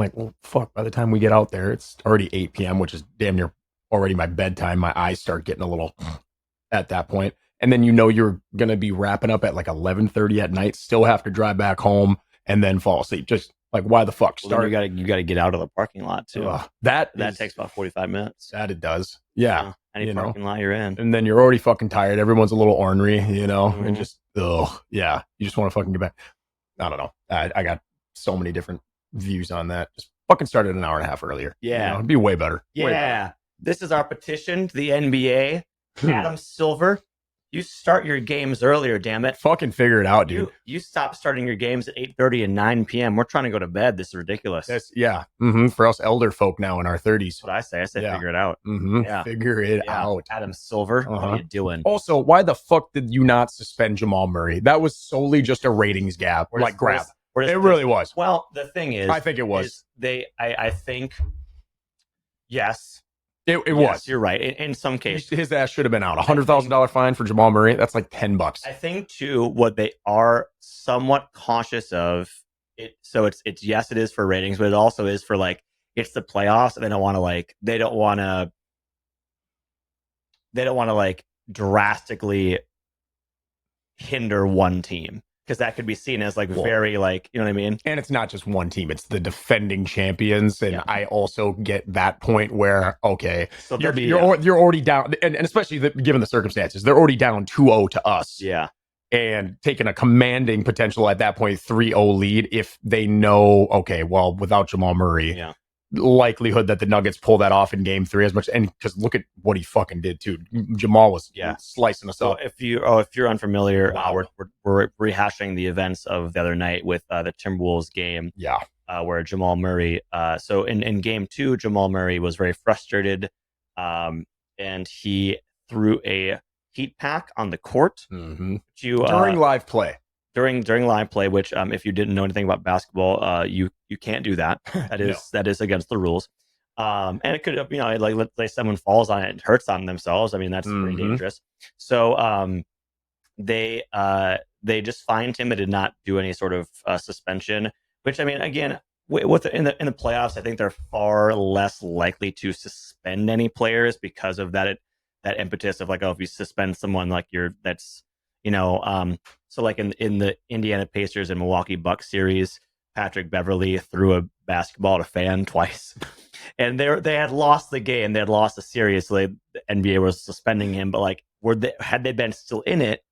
like, well, fuck, by the time we get out there, it's already 8 p.m., which is damn near already my bedtime. My eyes start getting a little at that point. And then you're going to be wrapping up at like 11:30 at night, still have to drive back home and then fall asleep. Just like, why the fuck start? Well, you got to get out of the parking lot too. That takes about 45 minutes. That it does. Yeah. Any parking lot you're in. And then you're already fucking tired. Everyone's a little ornery, and just, yeah. You just want to fucking get back. I don't know. I got so many different views on that. Just fucking started an hour and a half earlier. Yeah. It'd be way better. Yeah. Way better. This is our petition to the NBA. Adam Silver, you start your games earlier, damn it. Fucking figure it out, dude. You stop starting your games at 8:30 and 9 p.m. We're trying to go to bed. This is ridiculous. Yeah. Mm-hmm. For us elder folk now in our 30s. That's what I say. Figure it out. Mm-hmm. Yeah. Figure it out. Adam Silver, what are you doing? Also, why the fuck did you not suspend Jamal Murray? That was solely just a ratings gap. Grab. It really was. Well, the thing is, I think it was. I think, yes. It was. You're right. In some cases, his ass should have been out. $100,000 fine for Jamal Murray. That's like $10. I think too, what they are somewhat cautious of it. So it's yes, it is for ratings, but it also is for like it's the playoffs, and they don't want to like drastically hinder one team. Because that could be seen as very like, you know what I mean? And it's not just one team, it's the defending champions. And I also get that point where, okay, so you're already down. And especially given the circumstances, they're already down 2-0 to us. Yeah. And taking a commanding potential at that point 3-0 lead if they know, okay, well, without Jamal Murray, likelihood that the Nuggets pull that off in game 3 as much. And because look at what he fucking did too. Jamal was slicing us up. If you're unfamiliar, we're rehashing the events of the other night with the Timberwolves game. Yeah. Where Jamal Murray, so in game 2, Jamal Murray was very frustrated, and he threw a heat pack on the court. Mm-hmm. During live play. During live play, which if you didn't know anything about basketball, you can't do that. That is against the rules. And it could, like let's say someone falls on it and hurts on themselves. I mean, that's pretty dangerous. So they just fined him. It did not do any sort of suspension. Which I mean, again, in the playoffs, I think they're far less likely to suspend any players because of that impetus of like, if you suspend someone like that's. So like in the Indiana Pacers and Milwaukee Bucks series, Patrick Beverly threw a basketball at a fan twice, and they had lost the game. They had lost the series. So the NBA was suspending him, but like, had they been still in it,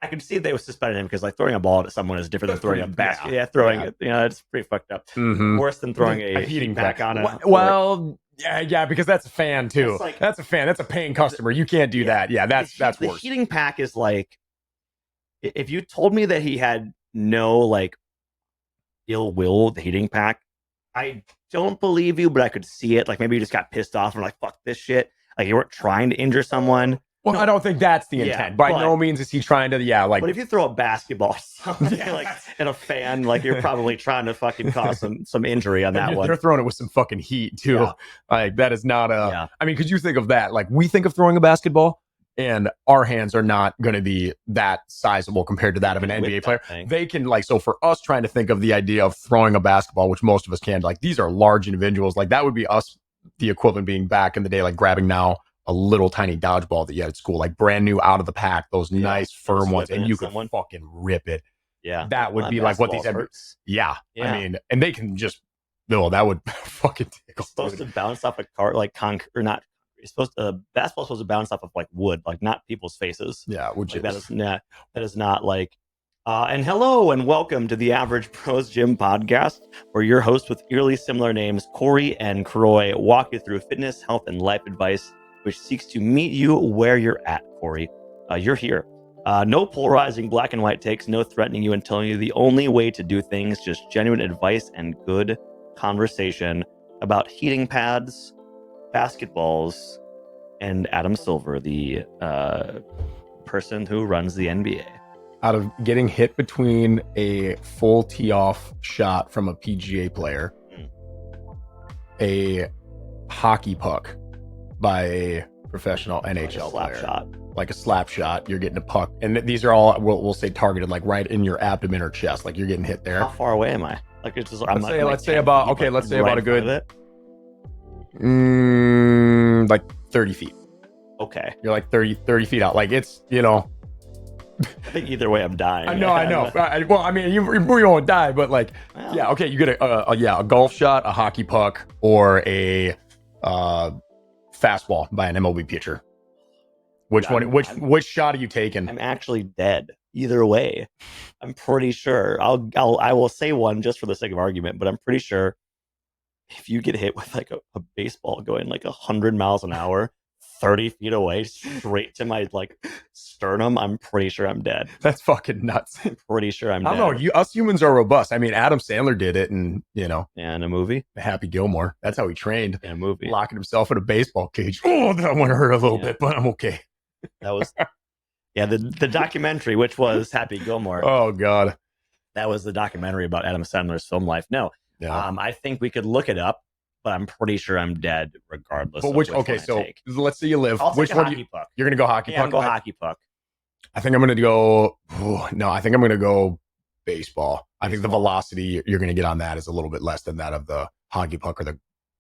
I could see they were suspending him because like throwing a ball at someone is different than throwing a basket. It, it's pretty fucked up. Mm-hmm. Worse than throwing a heating pack on it. Well. Yeah, because that's a fan too. That's a fan. That's a paying customer. You can't do that. Yeah, that's worse. The heating pack is like, if you told me that he had no like ill will with the heating pack, I don't believe you, but I could see it. Like maybe you just got pissed off and like, fuck this shit. Like you weren't trying to injure someone. Well, no. I don't think that's the intent. By no means is he trying to, But if you throw a basketball like in a fan, like you're probably trying to fucking cause some injury on that one. They're throwing it with some fucking heat too. Yeah. Like that is not I mean, because you think of that, like we think of throwing a basketball, and our hands are not going to be that sizable compared to that of an NBA player. They can so for us trying to think of the idea of throwing a basketball, which most of us can, like these are large individuals. Like that would be us, the equivalent being back in the day, like grabbing now a little tiny dodgeball that you had at school, like brand new out of the pack, those nice firm ones, and you could fucking rip it. Yeah. That would be like what these I mean, and they can just, that would fucking tickle. It's supposed to bounce off a cart, like concrete, or not. It's basketball's supposed to bounce off of like wood, like not people's faces. Yeah, which that is not like. And hello and welcome to the Average Pros Gym podcast, where your hosts with eerily similar names, Corey and Croy, walk you through fitness, health, and life advice, which seeks to meet you where you're at. Corey, you're here. No polarizing black and white takes, no threatening you and telling you the only way to do things, just genuine advice and good conversation about heating pads, basketballs, and Adam Silver, the person who runs the NBA. Out of getting hit between a full tee-off shot from a PGA player, a hockey puck by a professional NHL player. Shot. Like a slap shot, you're getting a puck. And these are all, we'll say targeted, like right in your abdomen or chest. Like you're getting hit there. How far away am I? Like it's just let's say about a good like 30 feet. Okay. You're like 30 feet out. Like it's, I think either way I'm dying. I know. Well, I mean, you won't die, but like, yeah, okay, you get a golf shot, a hockey puck, or a fastball by an MLB pitcher. Which shot are you taking? I'm actually dead either way. I'm pretty sure. I will say one just for the sake of argument, but I'm pretty sure if you get hit with like a baseball going like 100 miles an hour, 30 feet away, straight to my like sternum, I'm pretty sure I'm dead. That's fucking nuts. I'm pretty sure I'm dead. I don't know. Us humans are robust. I mean, Adam Sandler did it, and yeah, in a movie, Happy Gilmore. That's how he trained. In a movie, locking himself in a baseball cage. Oh, that one hurt a little bit, but I'm okay. That was the documentary, which was Happy Gilmore. Oh God, that was the documentary about Adam Sandler's film life. No, I think we could look it up. But I'm pretty sure I'm dead regardless. But which okay, so let's say you live. I'll which take a hockey puck. You're gonna go hockey puck? I'm go hockey puck. I think I'm gonna go. No, I think I'm gonna go baseball. I think the velocity you're gonna get on that is a little bit less than that of the hockey puck or the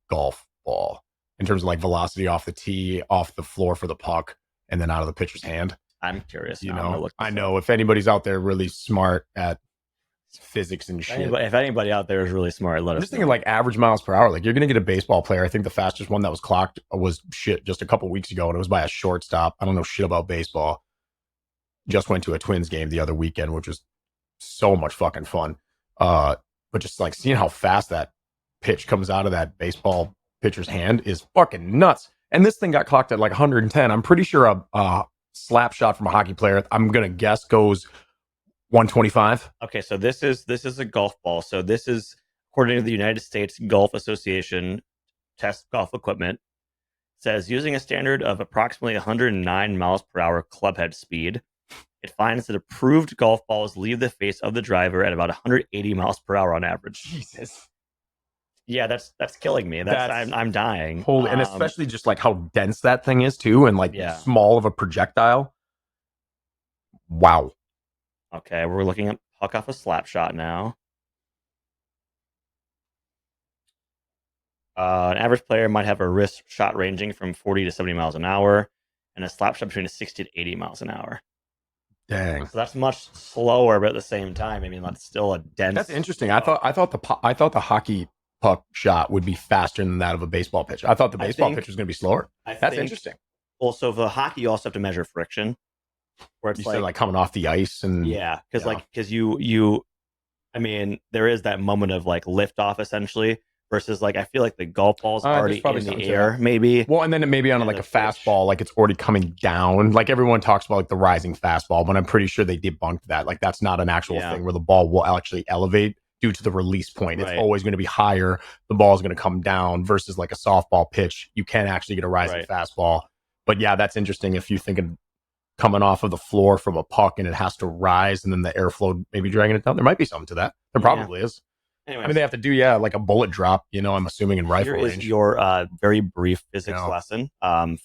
golf ball in terms of like velocity off the tee, off the floor for the puck, and then out of the pitcher's hand. I'm curious. I know if anybody's out there really smart at physics and shit. If anybody out there is really smart, let us know. Just thinking like average miles per hour. Like you're gonna get a baseball player. I think the fastest one that was clocked was just a couple weeks ago, and it was by a shortstop. I don't know shit about baseball. Just went to a Twins game the other weekend, which was so much fucking fun. But just like seeing how fast that pitch comes out of that baseball pitcher's hand is fucking nuts. And this thing got clocked at like 110. I'm pretty sure a slap shot from a hockey player, I'm gonna guess, goes 125. Okay, so this is a golf ball. So this is according to the United States Golf Association test golf equipment. It says using a standard of approximately 109 miles per hour clubhead speed, it finds that approved golf balls leave the face of the driver at about 180 miles per hour on average. Jesus. Yeah, that's killing me. I'm dying. Holy, and especially just like how dense that thing is too, and like small of a projectile. Wow. Okay, we're looking at puck off a slap shot now. An average player might have a wrist shot ranging from 40 to 70 miles an hour, and a slap shot between 60 to 80 miles an hour. Dang. So that's much slower, but at the same time, I mean, that's still a dense. That's interesting. I thought the hockey puck shot would be faster than that of a baseball pitch. I thought the baseball pitch was going to be slower. That's interesting. Also, for the hockey, you also have to measure friction. Where it's like coming off the ice and because you I mean there is that moment of like lift off essentially versus like I feel like the golf ball's already in the air maybe. Well, and then it may be on like a fastball, like it's already coming down. Like everyone talks about like the rising fastball, but I'm pretty sure they debunked that. Like that's not an actual thing where the ball will actually elevate due to the release point. It's always going to be higher. The ball is going to come down versus like a softball pitch. You can actually get a rising fastball. But yeah, that's interesting if you're thinking coming off of the floor from a puck and it has to rise and then the airflow maybe dragging it down. There might be something to that. There probably is. Anyways. I mean, they have to do, like a bullet drop, I'm assuming in rifle range. Here is your very brief physics lesson from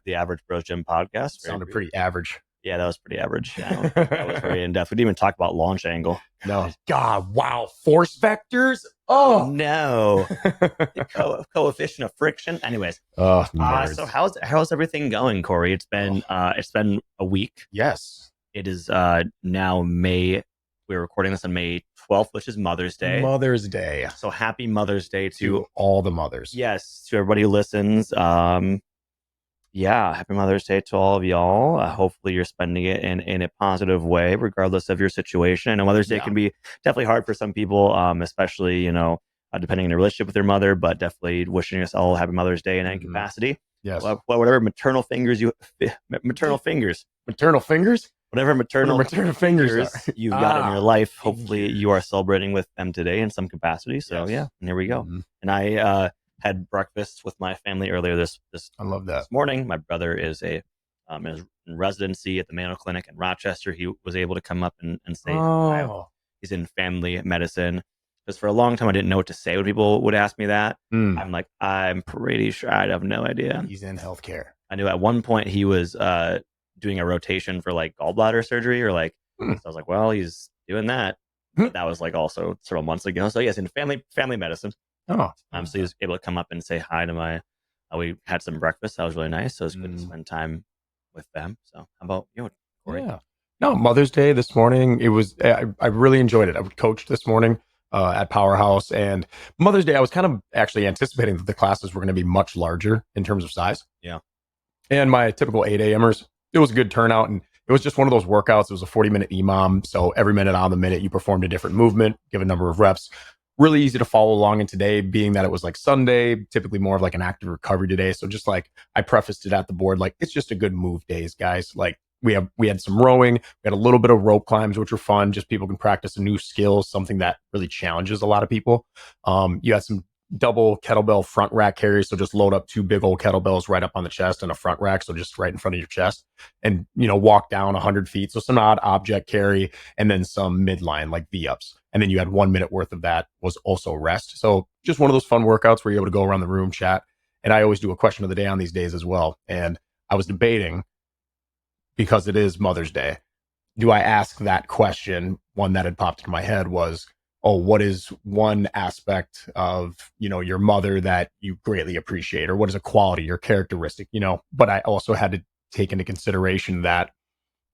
the Average Bros Gym podcast. Sounded pretty average. Yeah, that was pretty average. That was very in-depth. We didn't even talk about launch angle. No. God, wow. Force vectors? Oh, no. The coefficient of friction. Anyways. So how's everything going, Corey? It's been a week. Yes. It is now May. We're recording this on May 12th, which is Mother's Day. Mother's Day. So happy Mother's Day to all the mothers. Yes, to everybody who listens. Happy Mother's Day to all of y'all. Hopefully you're spending it in a positive way, regardless of your situation. I know Mother's Day can be definitely hard for some people, especially, depending on your relationship with your mother, but definitely wishing us all happy Mother's Day in any capacity. Yes. Whatever maternal fingers. Whatever maternal fingers you've got in your life, hopefully you are celebrating with them today in some capacity. So and here we go. And I had breakfast with my family earlier this I love that. This morning. My brother is in residency at the Mayo Clinic in Rochester. He was able to come up and say hi. He's in family medicine. Because for a long time I didn't know what to say when people would ask me that. I'm like, I'm pretty sure I'd have no idea. He's in healthcare. I knew at one point he was doing a rotation for like gallbladder surgery or like so I was like, well, he's doing that. but that was like also several months ago. So yes, in family medicine. Oh, so he was able to come up and say hi to my. We had some breakfast. That was really nice. So it was good to spend time with them. So how about you, Corey? Yeah. No, Mother's Day this morning. It was. I really enjoyed it. I coached this morning at Powerhouse, and Mother's Day. I was kind of actually anticipating that the classes were going to be much larger in terms of size. Yeah. And my typical 8 a.m.ers, it was a good turnout, and it was just one of those workouts. It was a 40-minute EMOM, so every minute on the minute you performed a different movement, give a number of reps. Really easy to follow along. And today, being that it was like Sunday, typically more of like an active recovery today. So just like I prefaced it at the board, like it's just a good move days, guys. Like we had some rowing, we had a little bit of rope climbs, which were fun. Just people can practice a new skill, something that really challenges a lot of people. You had some double kettlebell front rack carries. So just load up 2 big old kettlebells right up on the chest and a front rack. So just right in front of your chest and, walk down 100 feet. So some odd object carry and then some midline like V-ups. And then you had 1 minute worth of that was also rest. So just one of those fun workouts where you're able to go around the room, chat. And I always do a question of the day on these days as well. And I was debating, because it is Mother's Day, do I ask that question? One that had popped into my head was, oh, what is one aspect of, your mother that you greatly appreciate? Or what is a quality or characteristic, But I also had to take into consideration that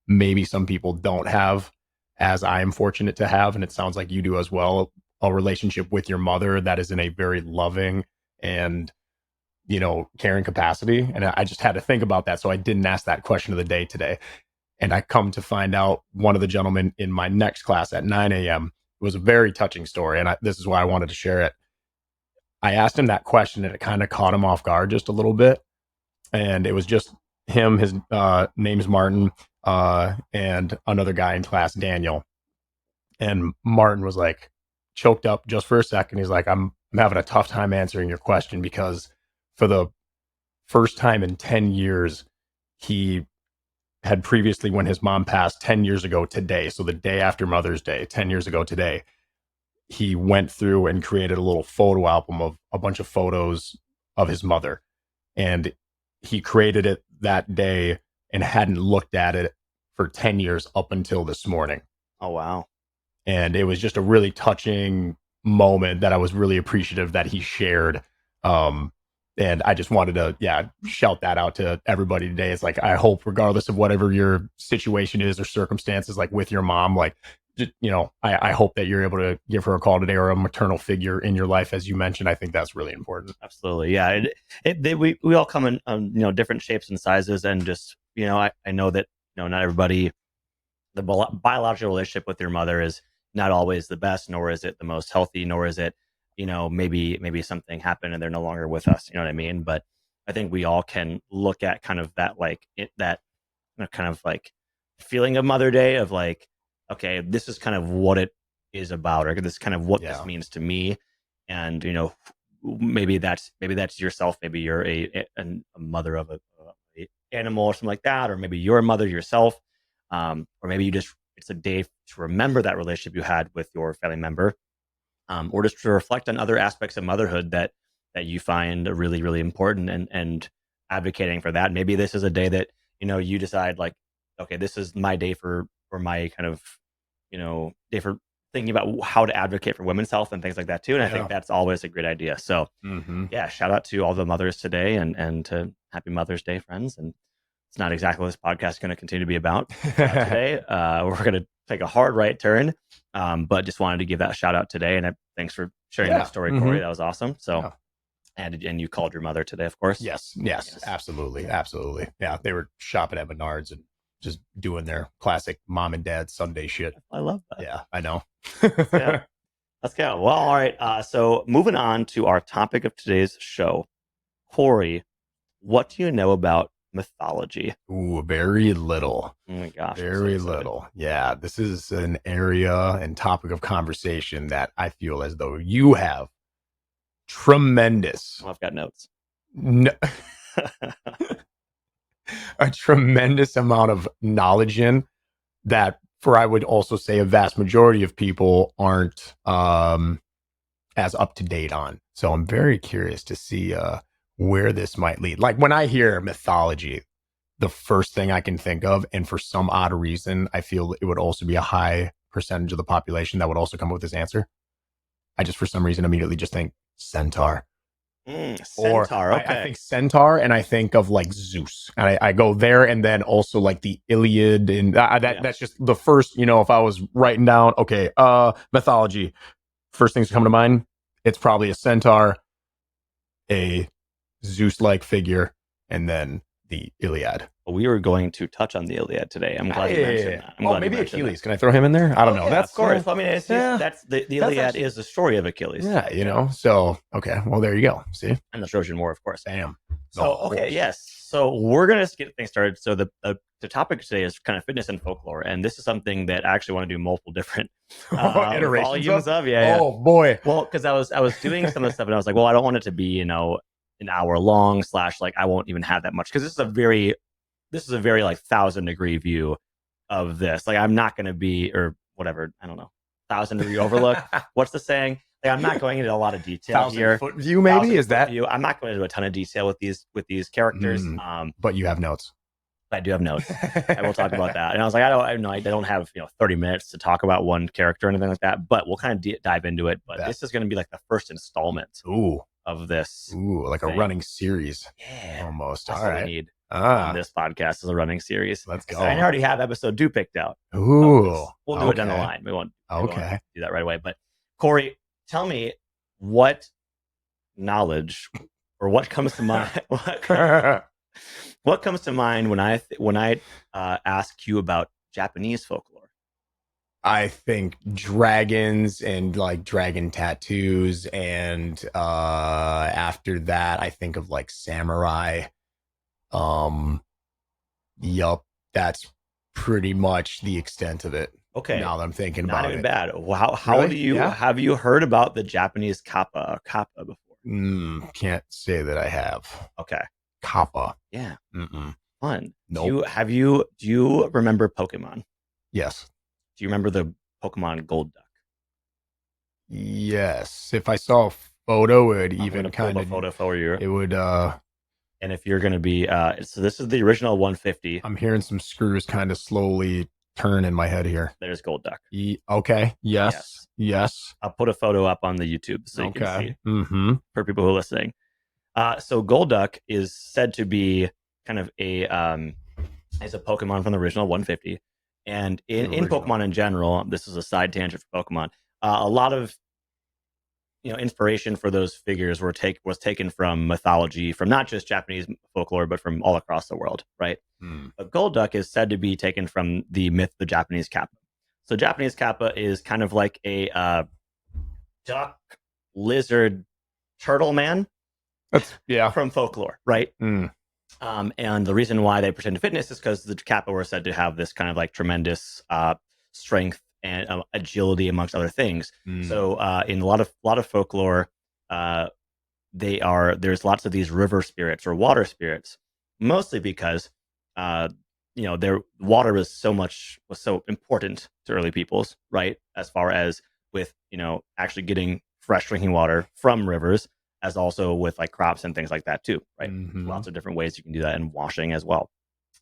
maybe some people don't have, as I am fortunate to have, and it sounds like you do as well, a relationship with your mother that is in a very loving and, caring capacity. And I just had to think about that. So I didn't ask that question of the day today. And I come to find out one of the gentlemen in my next class at 9 a.m. It was a very touching story. And this is why I wanted to share it. I asked him that question and it kind of caught him off guard just a little bit. And it was just him, his name's Martin, and another guy in class, Daniel. And Martin was like choked up just for a second. He's like, I'm having a tough time answering your question because for the first time in 10 years, he had previously, when his mom passed 10 years ago today, so the day after Mother's Day, 10 years ago today, he went through and created a little photo album of a bunch of photos of his mother. And he created it that day and hadn't looked at it for 10 years up until this morning. Oh, wow. And it was just a really touching moment that I was really appreciative that he shared. And I just wanted to, shout that out to everybody today. It's like, I hope regardless of whatever your situation is or circumstances, like with your mom, like, I hope that you're able to give her a call today or a maternal figure in your life, as you mentioned. I think that's really important. Absolutely. Yeah. We all come in, different shapes and sizes. And just, I know that, not everybody, the biological relationship with your mother is not always the best, nor is it the most healthy, nor is it, maybe something happened and they're no longer with us. You know what I mean? But I think we all can look at kind of that, that kind of like feeling of Mother Day of like, okay, this is kind of what it is about, or this is kind of what this means to me. And, maybe that's yourself. Maybe you're a mother of a animal or something like that, or maybe you're a mother yourself. Or maybe it's a day to remember that relationship you had with your family member. Or just to reflect on other aspects of motherhood that you find really, really important and advocating for that. Maybe this is a day that, you decide like, okay, this is my day for my kind of, day for thinking about how to advocate for women's health and things like that too. And I think that's always a great idea. So shout out to all the mothers today and to happy Mother's Day, friends. And it's not exactly what this podcast is going to continue to be about today. We're going to take a hard right turn, but just wanted to give that shout out today. And thanks for sharing that story, Corey. That was awesome. So, and you called your mother today, of course. Yes, absolutely. Yeah, they were shopping at Menards and just doing their classic mom and dad Sunday shit. I love that. Yeah, I know. Let's go. Well, all right. So moving on to our topic of today's show, Corey, what do you know about mythology? Ooh, very little. Oh my gosh. Very little. Yeah, this is an area and topic of conversation that I feel as though you have tremendous. Well, I've got notes. A tremendous amount of knowledge in that, for I would also say a vast majority of people aren't as up to date on. So I'm very curious to see where this might lead. Like when I hear mythology, the first thing I can think of, and for some odd reason, I feel it would also be a high percentage of the population that would also come up with this answer. I just, for some reason, immediately just think centaur. Centaur, okay. I think centaur, and I think of like Zeus, and I go there, and then also like the Iliad, and that's just the first. If I was writing down, okay, mythology, first things to come to mind, it's probably a centaur, a Zeus-like figure, and then the Iliad. We were going to touch on the Iliad today. I'm glad you mentioned that. Maybe Achilles. Can I throw him in there? I don't know. Yeah, that's of course. I mean, that's the Iliad actually, is the story of Achilles. Yeah, So okay, well there you go. See, and the Trojan War, of course. Bam. So okay, yes. So we're gonna get things started. So the topic today is kind of fitness and folklore, and this is something that I actually want to do multiple different iterations volumes of. Yeah. Oh boy. Well, because I was doing some of the stuff, and I was like, well, I don't want it to be an hour long / like I won't even have that much, because this is a very like 1,000-degree view of this. Like I'm not going to be, or whatever, I don't know, 1,000-degree overlook. What's the saying? Like I'm not going into a lot lot of detail here. 1,000-foot view, maybe is that view. I'm not going into a ton of detail with these characters. But you have notes. I do have notes. I will talk about that. And I was like, I don't have 30 minutes to talk about one character or anything like that. But we'll kind of dive into it. But this is going to be like the first installment. Of this. Like thing. A running series. Yeah. Almost. That's all what right. we need on this podcast is a running series. Let's go. So I already have episode 2 picked out. Ooh. We'll do it down the line. We won't do that right away. But Corey, tell me what knowledge or what comes to mind what comes to mind when I ask you about Japanese folklore? I think dragons and like dragon tattoos, and after that I think of like samurai. Yup, that's pretty much the extent of it. Okay. Now that I'm thinking about it. Not even bad. How really? Do you have you heard about the Japanese Kappa before? Can't say that I have. Okay. Kappa. Yeah. Fun. Nope. Do you remember Pokemon? Yes. Do you remember the Pokemon Gold Duck? Yes. If I saw a photo, it would even kind of photo for you. It would and if you're gonna be so this is the original 150. I'm hearing some screws kind of slowly turn in my head here. There's Gold Duck. Okay. Yes. I'll put a photo up on the YouTube so you can see for people who are listening. So Gold Duck is said to be kind of is a Pokemon from the original 150. And in Pokemon in general, this is a side tangent for Pokemon. A lot of inspiration for those figures was taken from mythology, from not just Japanese folklore, but from all across the world, right? But Gold Duck is said to be taken from the myth, the Japanese Kappa. So Japanese Kappa is kind of like a duck, lizard, turtle man. From folklore, right? And the reason why they pretend to fitness is because the Kappa were said to have this kind of like tremendous strength and agility, amongst other things. So in a lot of folklore, there's lots of these river spirits or water spirits, mostly because their water was so important to early peoples, right? As far as with actually getting fresh drinking water from rivers, as also with like crops and things like that too, right? Lots of different ways you can do that, and washing as well.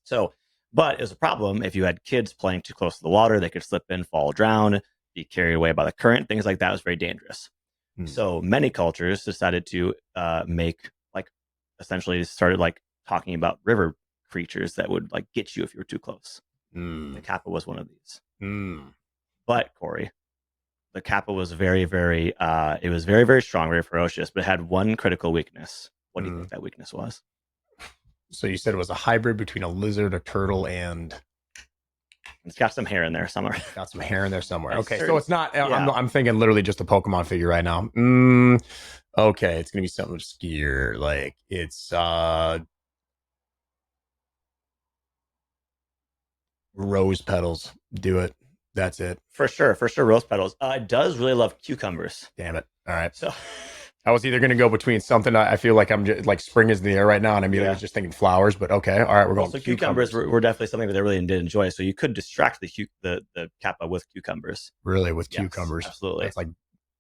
So, but it was a problem if you had kids playing too close to the water. They could slip in, fall, drown, be carried away by the current. Things like that was very dangerous. So many cultures decided to essentially started like talking about river creatures that would like get you if you were too close. The Kappa was one of these. But Corey, the Kappa was very, very, it was very, very strong, very ferocious, but it had one critical weakness. What do you think that weakness was? So you said it was a hybrid between a lizard, a turtle, and it's got some hair in there somewhere. Okay, so it's not. I'm thinking literally just a Pokemon figure right now. Okay, it's gonna be something obscure. Like it's rose petals. Do it. That's it. For sure, rose petals. It does really love cucumbers. Damn it. All right. So I was either going to go between something. I feel like I'm just like spring is in the air right now, and I'm either just thinking flowers, but okay. All right, we're going. So cucumbers were definitely something that they really did enjoy. So you could distract the Kappa with cucumbers. Really, with cucumbers. Absolutely. It's like,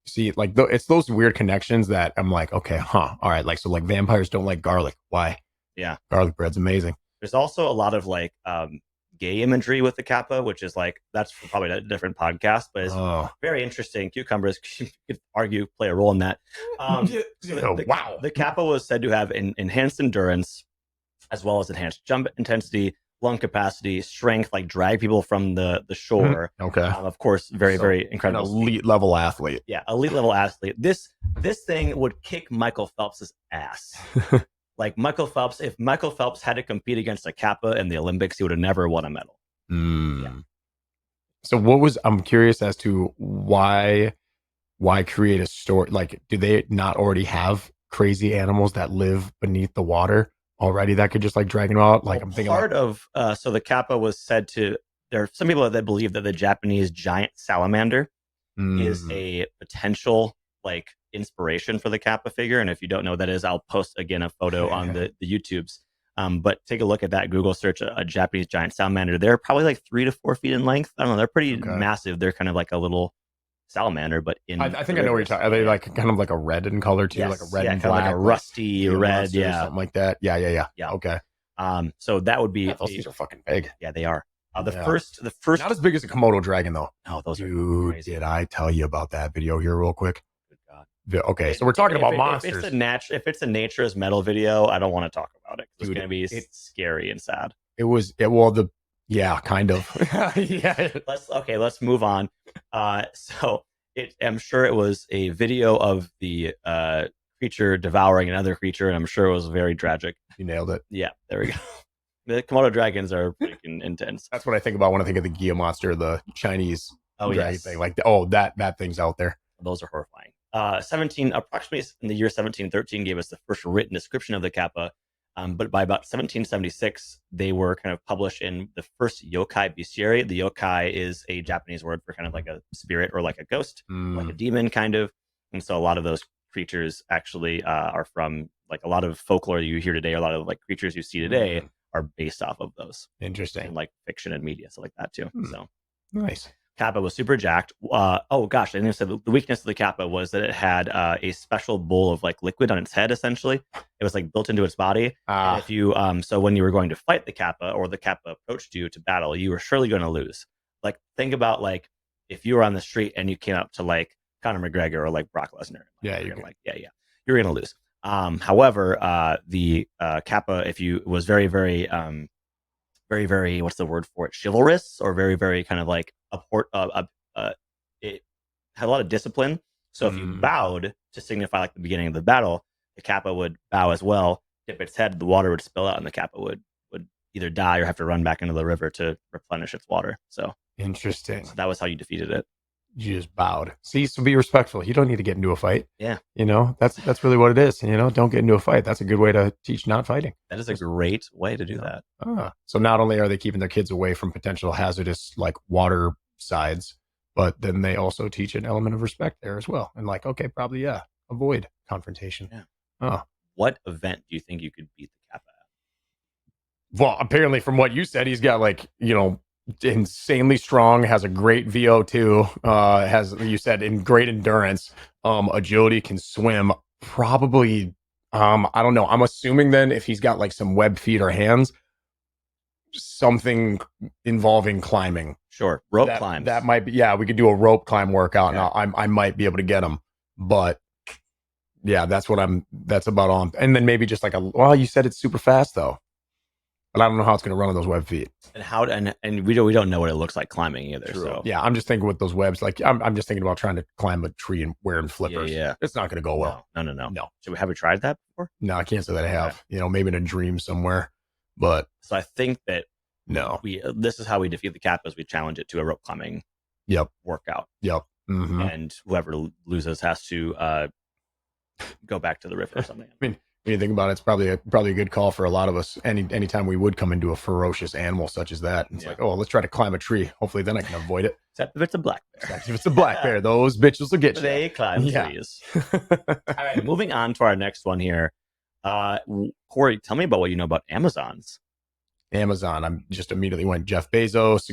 see, like it's those weird connections that I'm like, okay, all right. Like, so like vampires don't like garlic. Why? Yeah. Garlic bread's amazing. There's also a lot of like gay imagery with the Kappa, which is like, that's probably a different podcast, but it's very interesting. Cucumbers, you could argue, play a role in that. The Kappa was said to have enhanced endurance, as well as enhanced jump intensity, lung capacity, strength, like drag people from the shore. Okay. Of course, very incredible. An elite level athlete. Yeah, elite level athlete. This thing would kick Michael Phelps's ass. Like Michael Phelps, if Michael Phelps had to compete against a Kappa in the Olympics, he would have never won a medal. Yeah. So I'm curious as to why create a story? Like, do they not already have crazy animals that live beneath the water already that could just like drag them out? Like, I'm thinking so the Kappa was said to, there are some people that believe that the Japanese giant salamander is a potential like inspiration for the Kappa figure. And if you don't know what that is, I'll post again a photo on the YouTubes. But take a look at that. Google search a Japanese giant salamander. They're probably like 3 to 4 feet in length. I don't know. They're pretty massive. They're kind of like a little salamander, but I think I know what you're talking. Are they like kind of like a red in color too? Yes. Like a red and black, like a rusty red, something like that. Yeah. Okay. So that would be those things are fucking big. Yeah, they are. The first not as big as a Komodo dragon though. No, those are crazy. Did I tell you about that video here real quick? Good God. Okay, so we're talking about monsters. If it's a nature's metal video, I don't want to talk about it. It's going to be scary and sad. Kind of. Yeah. Let's move on. I'm sure it was a video of the creature devouring another creature, and I'm sure it was very tragic. You nailed it. Yeah, there we go. The Komodo dragons are freaking intense. That's what I think about when I think of the Gia monster, the Chinese dragon thing. Like, that thing's out there. Those are horrifying. Approximately in the year 1713 gave us the first written description of the Kappa. But by about 1776, they were kind of published in the first yokai bestiary. The yokai is a Japanese word for kind of like a spirit or like a ghost, like a demon kind of. And so a lot of those creatures actually are from like a lot of folklore you hear today. A lot of like creatures you see today are based off of those. Interesting. And like fiction and media, stuff like that too. So nice. Kappa was super jacked. I didn't say the weakness of the Kappa was that it had a special bowl of like liquid on its head. Essentially, it was like built into its body. And if you so when you were going to fight the Kappa or the Kappa approached you to battle, you were surely going to lose. Like think about like if you were on the street and you came up to like Conor McGregor or like Brock Lesnar. You're going to lose. However, the Kappa, if you was very, very, very, what's the word for it? Chivalrous or very, very kind of like it had a lot of discipline. So if you bowed to signify like the beginning of the battle, the Kappa would bow as well, dip its head, the water would spill out, and the Kappa would either die or have to run back into the river to replenish its water. So interesting. So that was how you defeated it. You just bowed. See, so be respectful. You don't need to get into a fight. Yeah. That's really what it is. Don't get into a fight. That's a good way to teach not fighting. That is a great way to do that. So not only are they keeping their kids away from potential hazardous like water sides, but then they also teach an element of respect there as well. And like, okay, probably, avoid confrontation. Yeah. What event do you think you could beat the Kappa at? Well, apparently from what you said, he's got like, insanely strong, has a great VO2, has, you said, in great endurance, agility, can swim, probably, I don't know. I'm assuming then if he's got like some web feet or hands, something involving climbing. Sure. Rope climbs. That might be, we could do a rope climb workout. Yeah. Now I might be able to get him, but that's about all. And then maybe just like you said it's super fast though. But I don't know how it's going to run on those web feet. And we don't know what it looks like climbing either. True. So yeah, I'm just thinking with those webs, like I'm just thinking about trying to climb a tree and wearing flippers. Yeah. It's not going to go well. No. Have we tried that before? No, I can't say that I have. Okay. Maybe in a dream somewhere. But so I think that no, this is how we defeat the Kappa, is we challenge it to a rope climbing workout. Yep. Mm-hmm. And whoever loses has to go back to the river or something. I mean, when you think about it, it's probably a good call for a lot of us. Anytime we would come into a ferocious animal such as that, it's like, let's try to climb a tree. Hopefully, then I can avoid it. Except if it's a black bear. Except if it's a black bear, those bitches will get you. They climb trees. All right, moving on to our next one here. Corey, tell me about what you know about Amazons. Amazon. I'm just immediately went Jeff Bezos,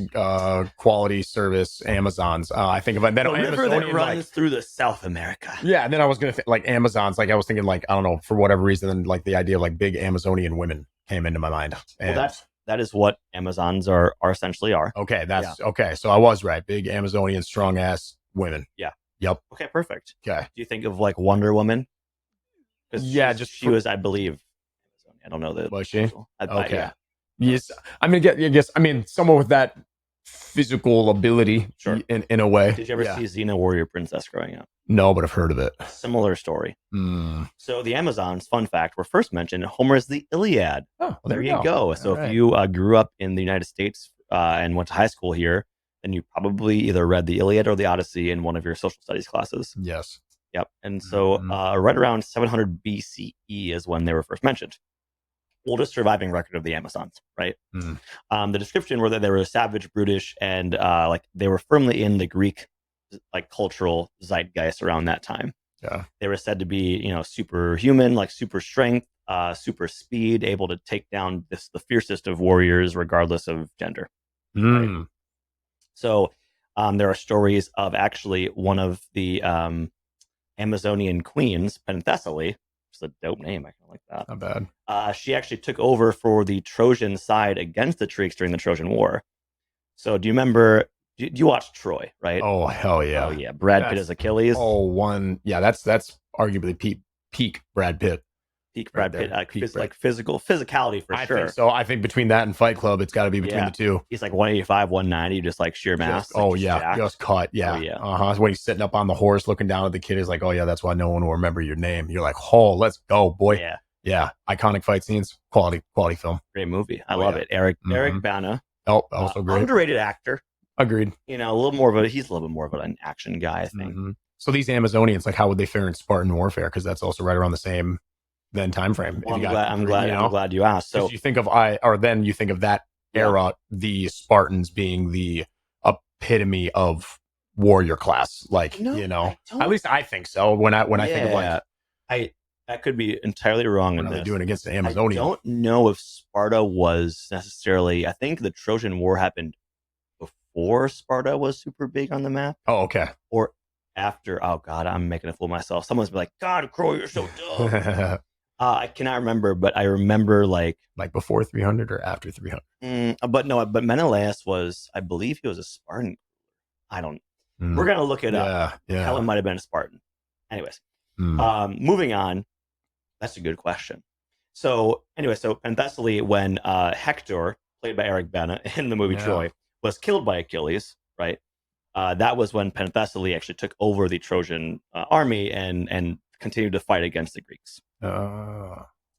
quality service, Amazons. I think of it. Then the river that runs through the South America. Yeah, and then I was gonna think like Amazons. Like I was thinking like I don't know, for whatever reason, then like the idea of like big Amazonian women came into my mind. And well, that is what Amazons are essentially are. Okay, that's okay. So I was right. Big Amazonian, strong ass women. Yeah. Yep. Okay, perfect. Okay. Do you think of like Wonder Woman? Yeah, she was, I believe. I don't know was she? Okay. Yeah. Yes. I mean, someone with that physical ability, sure, in a way. Did you ever see Xena Warrior Princess growing up? No, but I've heard of it. Similar story. So the Amazons, fun fact, were first mentioned in Homer's The Iliad. Oh, well, there you go. So if you grew up in the United States and went to high school here, then you probably either read the Iliad or the Odyssey in one of your social studies classes. Yes. Yep. And so right around 700 BCE is when they were first mentioned. Oldest surviving record of the Amazons, right? The description were that they were savage, brutish, and like they were firmly in the Greek like cultural zeitgeist around that time. Yeah. They were said to be, superhuman, like super strength, super speed, able to take down the fiercest of warriors, regardless of gender. Right? So there are stories of actually one of the Amazonian queens, Penthesilea. It's a dope name. I kind of like that. Not bad. She actually took over for the Trojan side against the Greeks during the Trojan War. So do you remember? Do you watch Troy, right? Oh, hell yeah. Oh, yeah. Brad Pitt as Achilles. That's arguably peak Brad Pitt. Peak Brad Pitt. Physicality for sure. Think so. I think between that and Fight Club, it's got to be between the two. He's like 185, 190, just like sheer mass. Just cut. Yeah. Oh, yeah. When he's sitting up on the horse looking down at the kid, he's like, oh, yeah, that's why no one will remember your name. You're like, oh, let's go, boy. Yeah. Yeah. Iconic fight scenes. Quality film. Great movie. I love it. Eric Bana. Oh, also great. Underrated actor. Agreed. He's a little bit more of an action guy, I think. So these Amazonians, like, how would they fare in Spartan warfare? Because that's also right around the same time frame. Well, I'm glad you asked. So you think of you think of that era, the Spartans being the epitome of warrior class. Like, at least I think so. When I think of I could be entirely wrong in this. Doing against the Amazonian. I don't know if Sparta was necessarily. I think the Trojan War happened before Sparta was super big on the map. Oh, okay. Or after. Oh God, I'm making a fool of myself. Someone's be like, God, Crow, you're so dumb. I cannot remember, but I remember like before 300 or after 300. But Menelaus was, I believe he was a Spartan. I don't. We're gonna look it up. Yeah. Helen might have been a Spartan. Anyways, moving on. That's a good question. So Penthesilea, when Hector, played by Eric Bana in the movie Troy, was killed by Achilles, right? That was when Penthesilea actually took over the Trojan army and continued to fight against the Greeks.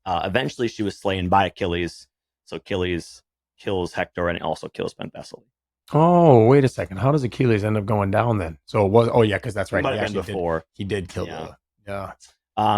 Eventually, she was slain by Achilles. So Achilles kills Hector and also kills Penthesilea. Oh, wait a second. How does Achilles end up going down then? So it was. Oh yeah, because that's right. He did kill.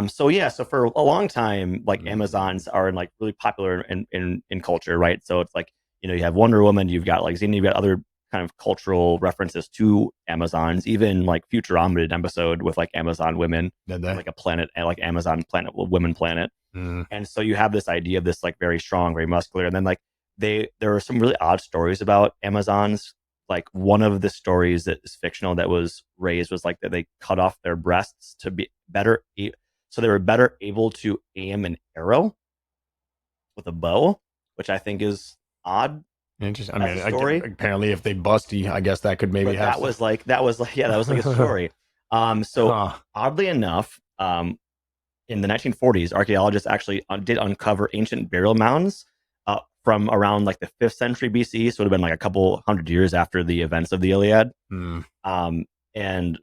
So for a long time, like Amazons are like really popular in culture, right? So it's like you have Wonder Woman, you've got like Xena, you've got other kind of cultural references to Amazons. Even like Futurama did an episode with like Amazon women, like a planet, like Amazon planet, women planet. And so you have this idea of this like very strong, very muscular, and then like there are some really odd stories about Amazons. Like one of the stories that is fictional that was raised was like that they cut off their breasts to be better, so they were better able to aim an arrow with a bow, which I think is odd. Interesting. I mean, apparently, if they busty, I guess that could maybe have. That was like a story. Oddly enough, in the 1940s, archaeologists actually did uncover ancient burial mounds from around like the 5th century BC. So it would have been like a couple hundred years after the events of the Iliad. And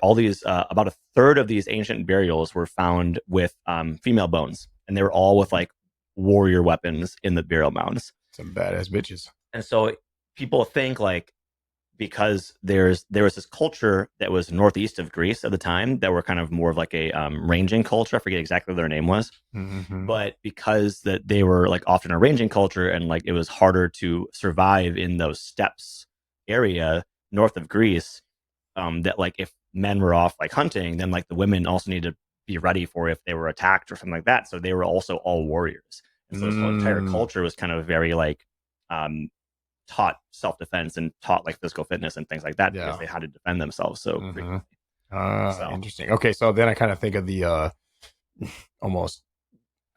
all these about a third of these ancient burials were found with female bones, and they were all with like warrior weapons in the burial mounds. Some badass bitches. And so people think like because there was this culture that was northeast of Greece at the time that were kind of more of like a ranging culture. I forget exactly what their name was, but because that they were like often a ranging culture and like it was harder to survive in those steppes area north of Greece, that like if men were off like hunting, then like the women also needed to be ready for if they were attacked or something like that. So they were also all warriors. And so this whole entire culture was kind of very like taught self-defense and taught like physical fitness and things like that because they had to defend themselves. So, interesting. Okay, so then I kind of think of the almost,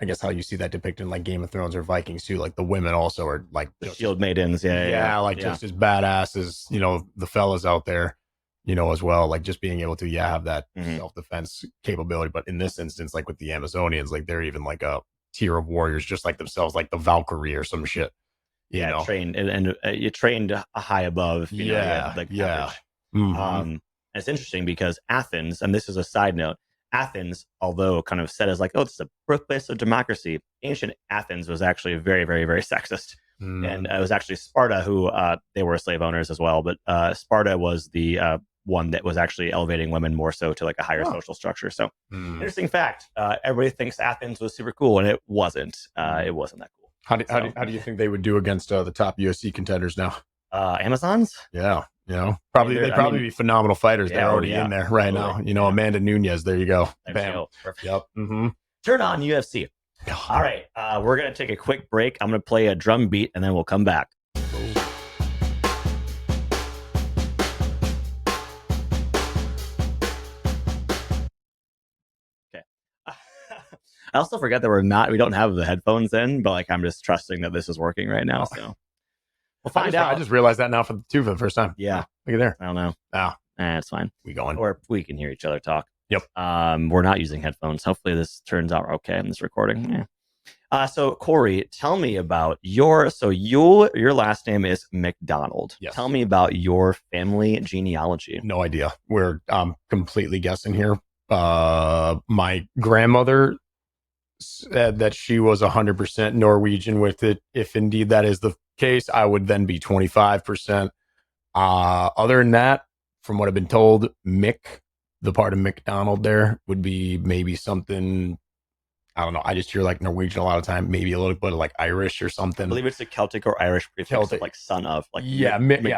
I guess how you see that depicted in like Game of Thrones or Vikings too. Like the women also are like the shield maidens. Yeah. Just as badass as, you know, the fellas out there, you know, as well. Like just being able to, have that self-defense capability. But in this instance, like with the Amazonians, like they're even like a tier of warriors, just like themselves, like the Valkyrie or some shit. You know? Trained and you trained high above. You know, like average. It's interesting because Athens, and this is a side note, Athens, although kind of said as like, oh, it's the birthplace of democracy, ancient Athens was actually very, very, very sexist. And it was actually Sparta who, they were slave owners as well, but Sparta was the one that was actually elevating women more so to like a higher social structure. So interesting fact, everybody thinks Athens was super cool, and it wasn't. It wasn't that cool. How do you think they would do against the top UFC contenders now? Amazons? Yeah. You know, they'd probably be phenomenal fighters. They're already in there right now. You know, Amanda Nunez. There you go. Bam. Yep. Turn on UFC. All right. We're going to take a quick break. I'm going to play a drum beat and then we'll come back. Okay. I also forget that we don't have the headphones in, but like I'm just trusting that this is working right now. So we'll find out. I just realized that now for the first time. Yeah. Look at there. I don't know. It's fine. We going. Or we can hear each other talk. Yep. We're not using headphones. Hopefully this turns out okay in this recording. Yeah. So Corey, tell me about your last name is McDonald. Yes. Tell me about your family genealogy. No idea. We're completely guessing here. My grandmother said that she was 100% Norwegian with it. If indeed that is the case, I would then be 25%. Other than that, from what I've been told, Mick, the part of McDonald there would be maybe something, I don't know. I just hear like Norwegian a lot of time, maybe a little bit of like Irish or something. I believe it's a Celtic or Irish prefix of like son of. Like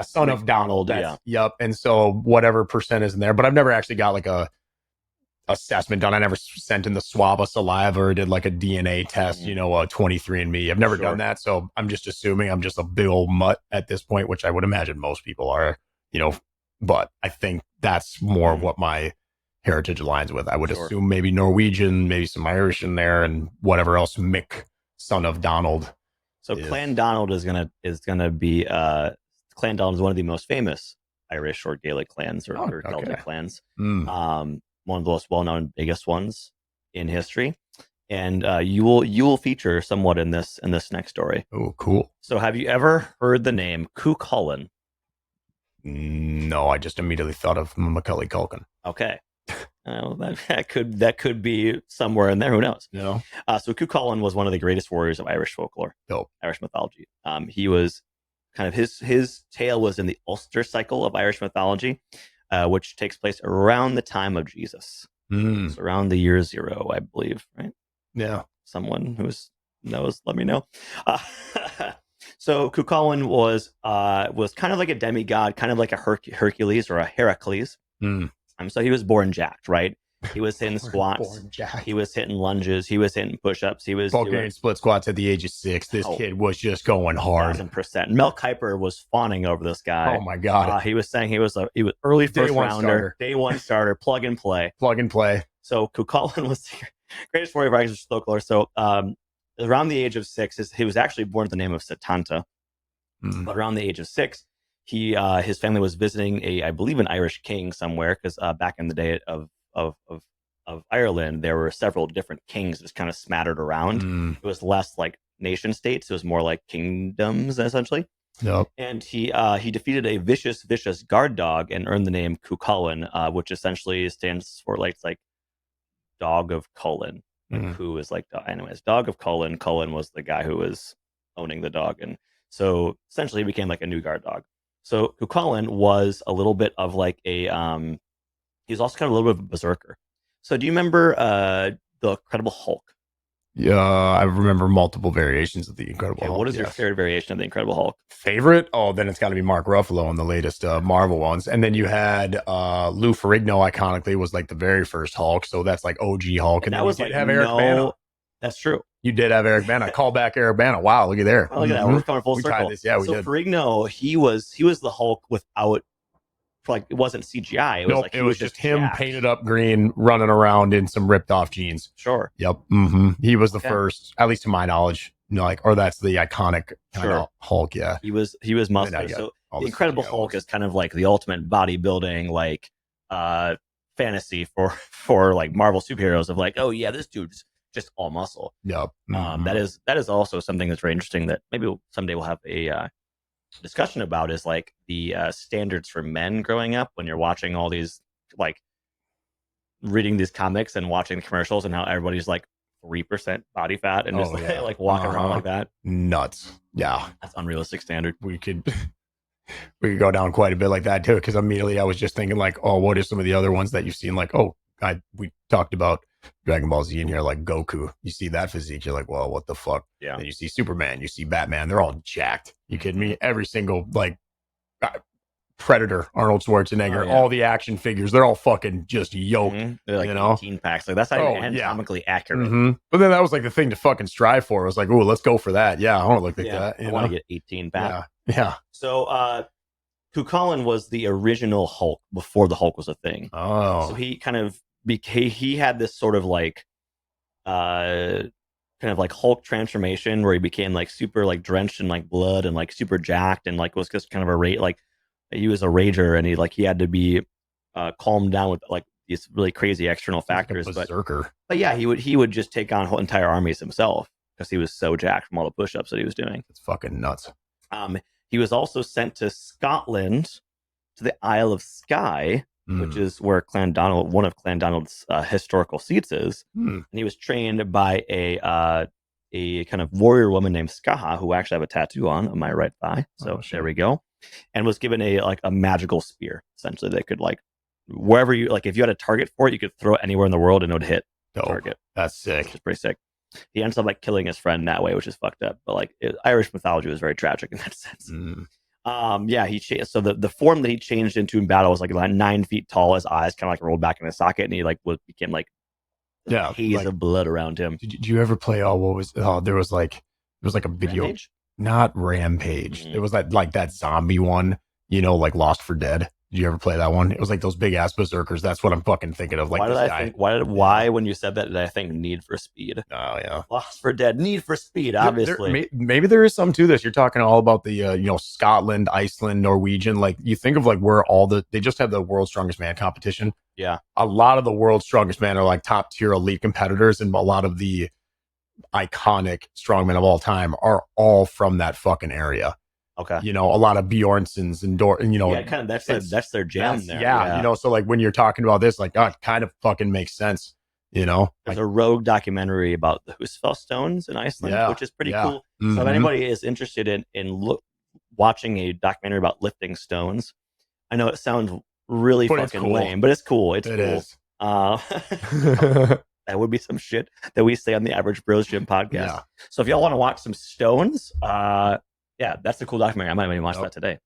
son of Donald. Yep. And so whatever percent is in there, but I've never actually got like a assessment done. I never sent in the swab of saliva or did like a DNA test, a 23andMe. I've never done that. So I'm just assuming I'm just a big old mutt at this point, which I would imagine most people are, but I think that's more of what my heritage aligns with. I would assume maybe Norwegian, maybe some Irish in there, and whatever else Mick, son of Donald. So Clan Donald is gonna be Clan Donald is one of the most famous Irish or Gaelic clans or Celtic clans. One of the most well-known, biggest ones in history, and you will feature somewhat in this next story. Oh, cool! So, have you ever heard the name Chulainn? No, I just immediately thought of Macaulay Culkin. Okay, that could be somewhere in there. Who knows? No. So Chulainn was one of the greatest warriors of Irish folklore, Irish mythology. He was kind of his tale was in the Ulster cycle of Irish mythology. Which takes place around the time of Jesus. So around the year 0, I believe, right? Yeah. Someone who knows, let me know. So Chulainn was kind of like a demigod, kind of like a Hercules or a Heracles. So he was born jacked, right? He was hitting squats. He was hitting lunges. He was hitting push-ups. He was doing split squats at the age of 6. This kid was just going hard. 1,000%. Mel Kiper was fawning over this guy. Oh my god! He was saying he was early first rounder, day one starter, plug and play. So Chulainn was the greatest warrior of Irish folklore. So around the age of 6, he was actually born with the name of Setanta. But around the age of 6, his family was visiting I believe an Irish king somewhere, because back in the day of Ireland, there were several different kings just kind of smattered around. It was less like nation states; it was more like kingdoms, essentially. Yep. And he defeated a vicious guard dog and earned the name Chulainn, which essentially stands for like dog of Cullen, who is like anyways, dog of Cullen. Cullen was the guy who was owning the dog, and so essentially he became like a new guard dog. So Chulainn was a little bit of like a he was also kind of a little bit of a berserker. So do you remember the Incredible Hulk? Yeah, I remember multiple variations of the Incredible Hulk. What is your favorite variation of the Incredible Hulk? Favorite? Oh, then it's got to be Mark Ruffalo in the latest Marvel ones. And then you had Lou Ferrigno, iconically, was like the very first Hulk. So that's like OG Hulk. And that then was you did have Eric Bana. That's true. You did have Eric Bana. Call back Eric Bana. Wow, look at there. Oh, look at that. We're coming full circle. We did. Ferrigno, he was the Hulk without like it wasn't CGI. It was it was just him jacked. painted up green, running around in some ripped off jeans. Sure. Yep. He was the first, at least to my knowledge. Or that's the iconic kind of Hulk. Yeah. He was muscular. So the Incredible Hulk is kind of like the ultimate bodybuilding, like fantasy for like Marvel superheroes of like, oh yeah, this dude's just all muscle. Yep. That is also something that's very interesting that maybe someday we'll have a discussion about, is like the standards for men growing up when you're watching all these, like reading these comics and watching the commercials, and how everybody's like 3% body fat and just like walking around like that. Nuts. Yeah. That's unrealistic standard. We could go down quite a bit like that too, because immediately I was just thinking like, oh, what are some of the other ones that you've seen? Like, we talked about Dragon Ball Z in here, like Goku. You see that physique, you're like, well, what the fuck? Yeah. And you see Superman, you see Batman, they're all jacked. You kidding me? Every single like Predator, Arnold Schwarzenegger, all the action figures, they're all fucking just yoked. They're like 18 packs. Like that's not even anatomically accurate. But then that was like the thing to fucking strive for. I was like, oh, let's go for that. Yeah, I want to look like that. I want to get 18 pack. Yeah. So Chulainn was the original Hulk before the Hulk was a thing. Oh. So he kind of he had this sort of like kind of like Hulk transformation where he became like super like drenched in like blood and like super jacked, and like was just kind of like he was a rager, and he had to be calmed down with like these really crazy external factors. Like a berserker. But yeah, he would just take on whole entire armies himself because he was so jacked from all the push-ups that he was doing. It's fucking nuts. He was also sent to Scotland, to the Isle of Skye, which is where Clan Donald, one of Clan Donald's historical seats is. And he was trained by a kind of warrior woman named Skaha, who actually have a tattoo on my right thigh. So there we go. And was given a magical spear, essentially. They could like, wherever you, like if you had a target for it, you could throw it anywhere in the world and it would hit the target. That's sick. Which is pretty sick. He ends up like killing his friend that way, which is fucked up. But like Irish mythology was very tragic in that sense. He changed. So the form that he changed into in battle was like 9 feet tall. His eyes kind of like rolled back in his socket, and he like became like a haze of blood around him. Did you ever play? There was like a video, Rampage? Not Rampage. It was like that zombie one, like Lost for Dead. Did you ever play that one? It was like those big ass berserkers. That's what I'm fucking thinking of. Like, why when you said that did I think Need for Speed? Oh yeah, Lost for Dead, Need for Speed, obviously. Maybe there is some to this. You're talking all about the Scotland, Iceland, Norwegian. Like you think of like where they just had the World's Strongest Man competition. Yeah, a lot of the World's Strongest Man are like top tier elite competitors, and a lot of the iconic strongmen of all time are all from that fucking area. Okay. A lot of Bjornsons and kind of that's their jam there. Yeah. So like when you're talking about this, like, it kind of fucking makes sense. There's a rogue documentary about the Husfell stones in Iceland, which is pretty cool. So if anybody is interested in watching a documentary about lifting stones, I know it sounds really fucking lame, but it's cool. It is. That would be some shit that we say on the Average Bros Gym podcast. Yeah. So if y'all want to watch some stones, that's a cool documentary. I might even watch that today.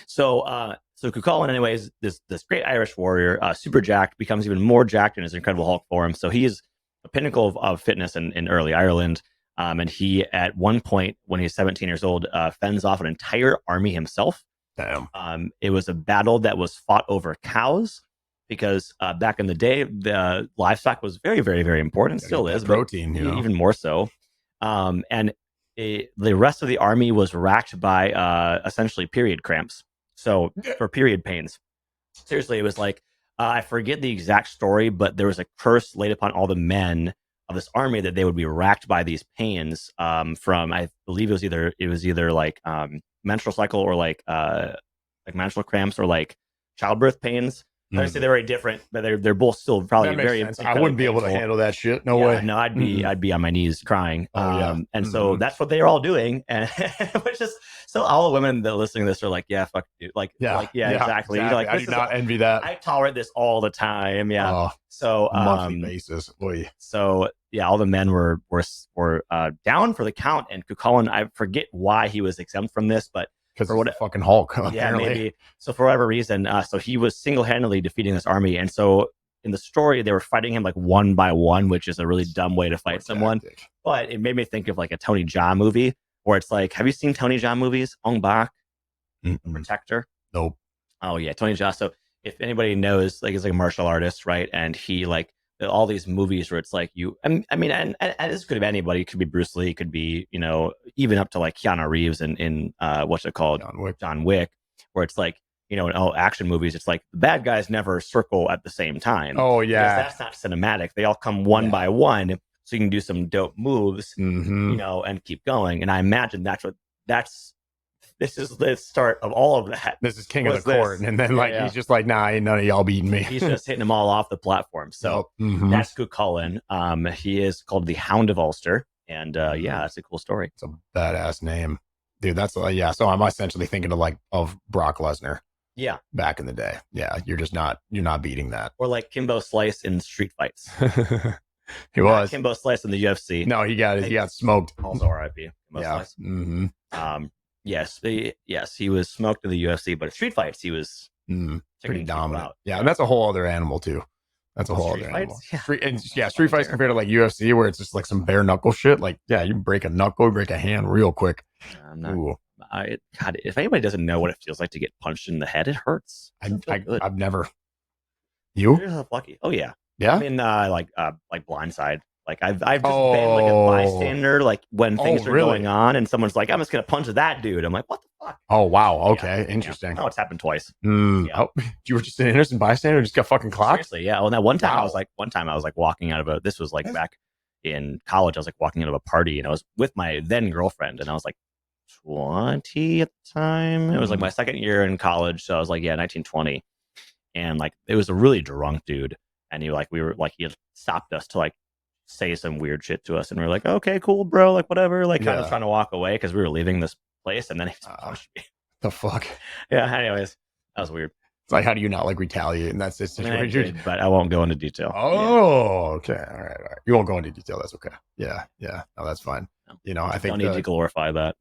So Chulainn, anyways, this great Irish warrior, super jacked, becomes even more jacked in his Incredible Hulk form. So he is a pinnacle of fitness in early Ireland. And he, at one point, when he's 17 years old, fends off an entire army himself. Damn. It was a battle that was fought over cows, because back in the day, the livestock was very, very, very important. Still is. Protein, even more so. And the rest of the army was racked by essentially period cramps. So for period pains. Seriously, it was like, I forget the exact story, but there was a curse laid upon all the men of this army that they would be racked by these pains from, I believe it was either like menstrual cycle or like menstrual cramps or like childbirth pains. Obviously, they're very different, but they're both still probably very. I wouldn't be able to handle that shit. No way. No, I'd be on my knees crying. And so that's what they are all doing, and which is so all the women that are listening to this are like, yeah, fuck, dude, exactly. Like, I do not envy that. I tolerate this all the time. Yeah. Monthly basis. Boy. So all the men were down for the count, and Chulainn, I forget why he was exempt from this, but. Because for what fucking Hulk, apparently. Maybe. So for whatever reason, so he was single-handedly defeating this army, and so in the story they were fighting him like one by one, which is a really dumb way to fight someone. But it made me think of like a Tony Jaa movie, where it's like, have you seen Tony Jaa movies? Ong Bak, Protector. Nope. Oh yeah, Tony Jaa. So if anybody knows, like, he's like a martial artist, right? And he like all these movies where it's like I mean, and this could be anybody. It could be Bruce Lee. It could be, even up to like Keanu Reeves in what's it called, John Wick, where it's like, in all action movies, it's like the bad guys never circle at the same time. Oh yeah, because that's not cinematic. They all come one by one, so you can do some dope moves, and keep going. And I imagine this is the start of all of that. This is king of the court. And then he's just like, nah, ain't none of y'all beating me. He's just hitting them all off the platform. So that's Chulainn. He is called the Hound of Ulster. And that's a cool story. It's a badass name. Dude, that's so I'm essentially thinking of Brock Lesnar. Yeah. Back in the day. Yeah, you're not beating that. Or like Kimbo Slice in street fights. He was. Kimbo Slice in the UFC. No, he got smoked. Also RIP. Kimbo Slice. Mm-hmm. Yes, he was smoked in the UFC, but at street fights, he was pretty dominant. Yeah, and that's a whole other animal too. That's a whole other animal. Yeah. Street fights compared to like UFC, where it's just like some bare knuckle shit. Like, yeah, you break a knuckle, break a hand real quick. I'm not. God, if anybody doesn't know what it feels like to get punched in the head, it hurts. I've never. You? You're lucky. Oh yeah. Yeah. I mean, like Blindside. Like I've just been like a bystander, like when things are going on, and someone's like, "I'm just gonna punch that dude." I'm like, "What the fuck?" Oh wow. Okay, interesting. Oh, it's happened twice. Oh, you were just an innocent bystander, just got fucking clocked. Seriously, yeah. Well, that one time I was like walking out of this was like back in college. I was like walking out of a party, and I was with my then girlfriend, and I was like 20 at the time. It was like my second year in college, so I was like 19, 20, and like it was a really drunk dude, and he had stopped us to like say some weird shit to us, and we were like, okay, cool, bro, like whatever, like kind of trying to walk away because we were leaving this place, and then he punched me. The fuck? Yeah. Anyways, that was weird. It's like, how do you not like retaliate in that situation? But I won't go into detail. Oh, okay, all right. You won't go into detail. That's okay. Yeah. No, that's fine. No. I think don't need to glorify that.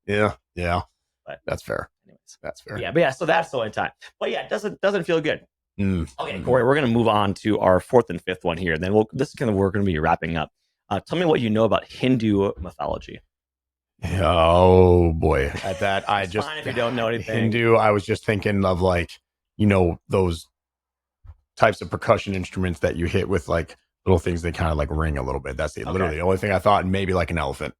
yeah. But that's fair. Anyways, that's fair. Yeah. So that's the only time. But yeah, it doesn't feel good. Okay, Corey, we're going to move on to our fourth and fifth one here. And then we're going to be wrapping up. Tell me what you know about Hindu mythology. Oh boy, at that I just fine if you don't know anything. Hindu. I was just thinking of like those types of percussion instruments that you hit with like little things that kind of like ring a little bit. That's literally the only thing I thought. And maybe like an elephant.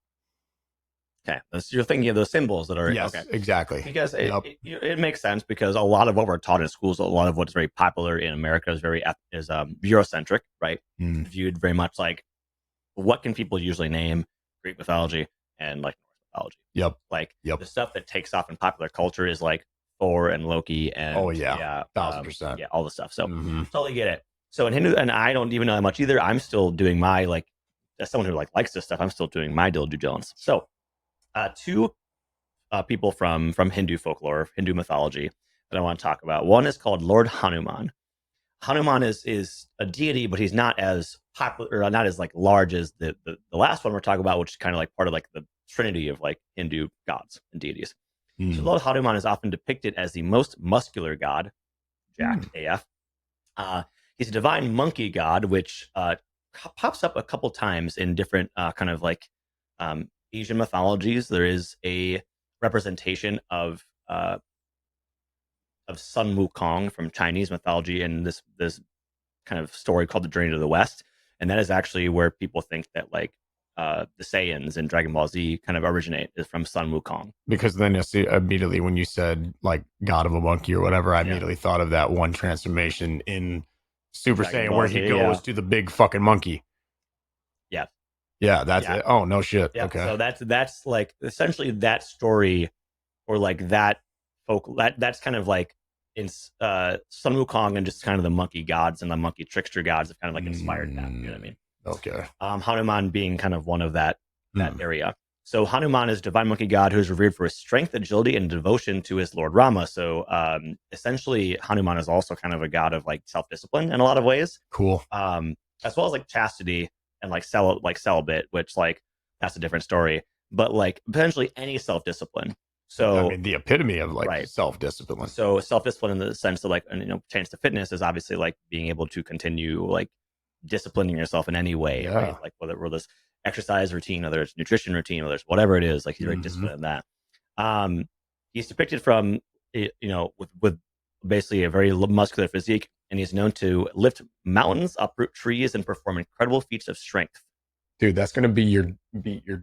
Okay, you're thinking of those symbols that are exactly, because it makes sense, because a lot of what we're taught in schools, a lot of what's very popular in America is Eurocentric, right? Viewed very much like what can people usually name Greek mythology and like Norse mythology. The stuff that takes off in popular culture is like Thor and Loki and 1000%, all the stuff. So totally get it. So in Hindu, and I don't even know that much either. I'm still doing my as someone who likes this stuff, I'm still doing my due diligence. So. Two people from Hindu folklore, Hindu mythology that I want to talk about. One is called Lord Hanuman. Hanuman is a deity, but he's not as popular, or not as like large as the last one we're talking about, which is kind of like part of like the trinity of like Hindu gods and deities. So Lord Hanuman is often depicted as the most muscular god, jacked AF. He's a divine monkey god, which pops up a couple times in different kind of like Asian mythologies. There is a representation of Sun Wukong from Chinese mythology, and this kind of story called the Journey to the West, and that is actually where people think that like the Saiyans in Dragon Ball Z kind of originate, is from Sun Wukong. Because then you see immediately when you said like God of a Monkey or whatever, I immediately thought of that one transformation in Super Saiyan where he goes to the big fucking monkey. Yeah, that's it. Oh, no shit. Yeah. Okay. So that's like essentially that story, or like that that's kind of like in Sun Wukong, and just kind of the monkey gods and the monkey trickster gods have kind of like inspired that. You know what I mean? Okay. Hanuman being kind of one of that area. So Hanuman is a divine monkey god who is revered for his strength, agility, and devotion to his Lord Rama. So essentially, Hanuman is also kind of a god of like self-discipline in a lot of ways. Cool. As well as like chastity and like celibate, which like that's a different story. But like potentially any self-discipline. So I mean, the epitome of like self-discipline. So self-discipline in the sense that like, pertains to fitness is obviously like being able to continue like disciplining yourself in any way, right? Like whether this exercise routine, whether it's nutrition routine, whether it's whatever it is, like he's very disciplined in that. He's depicted from, with basically a very muscular physique, and he's known to lift mountains, uproot trees, and perform incredible feats of strength. Dude, that's gonna be your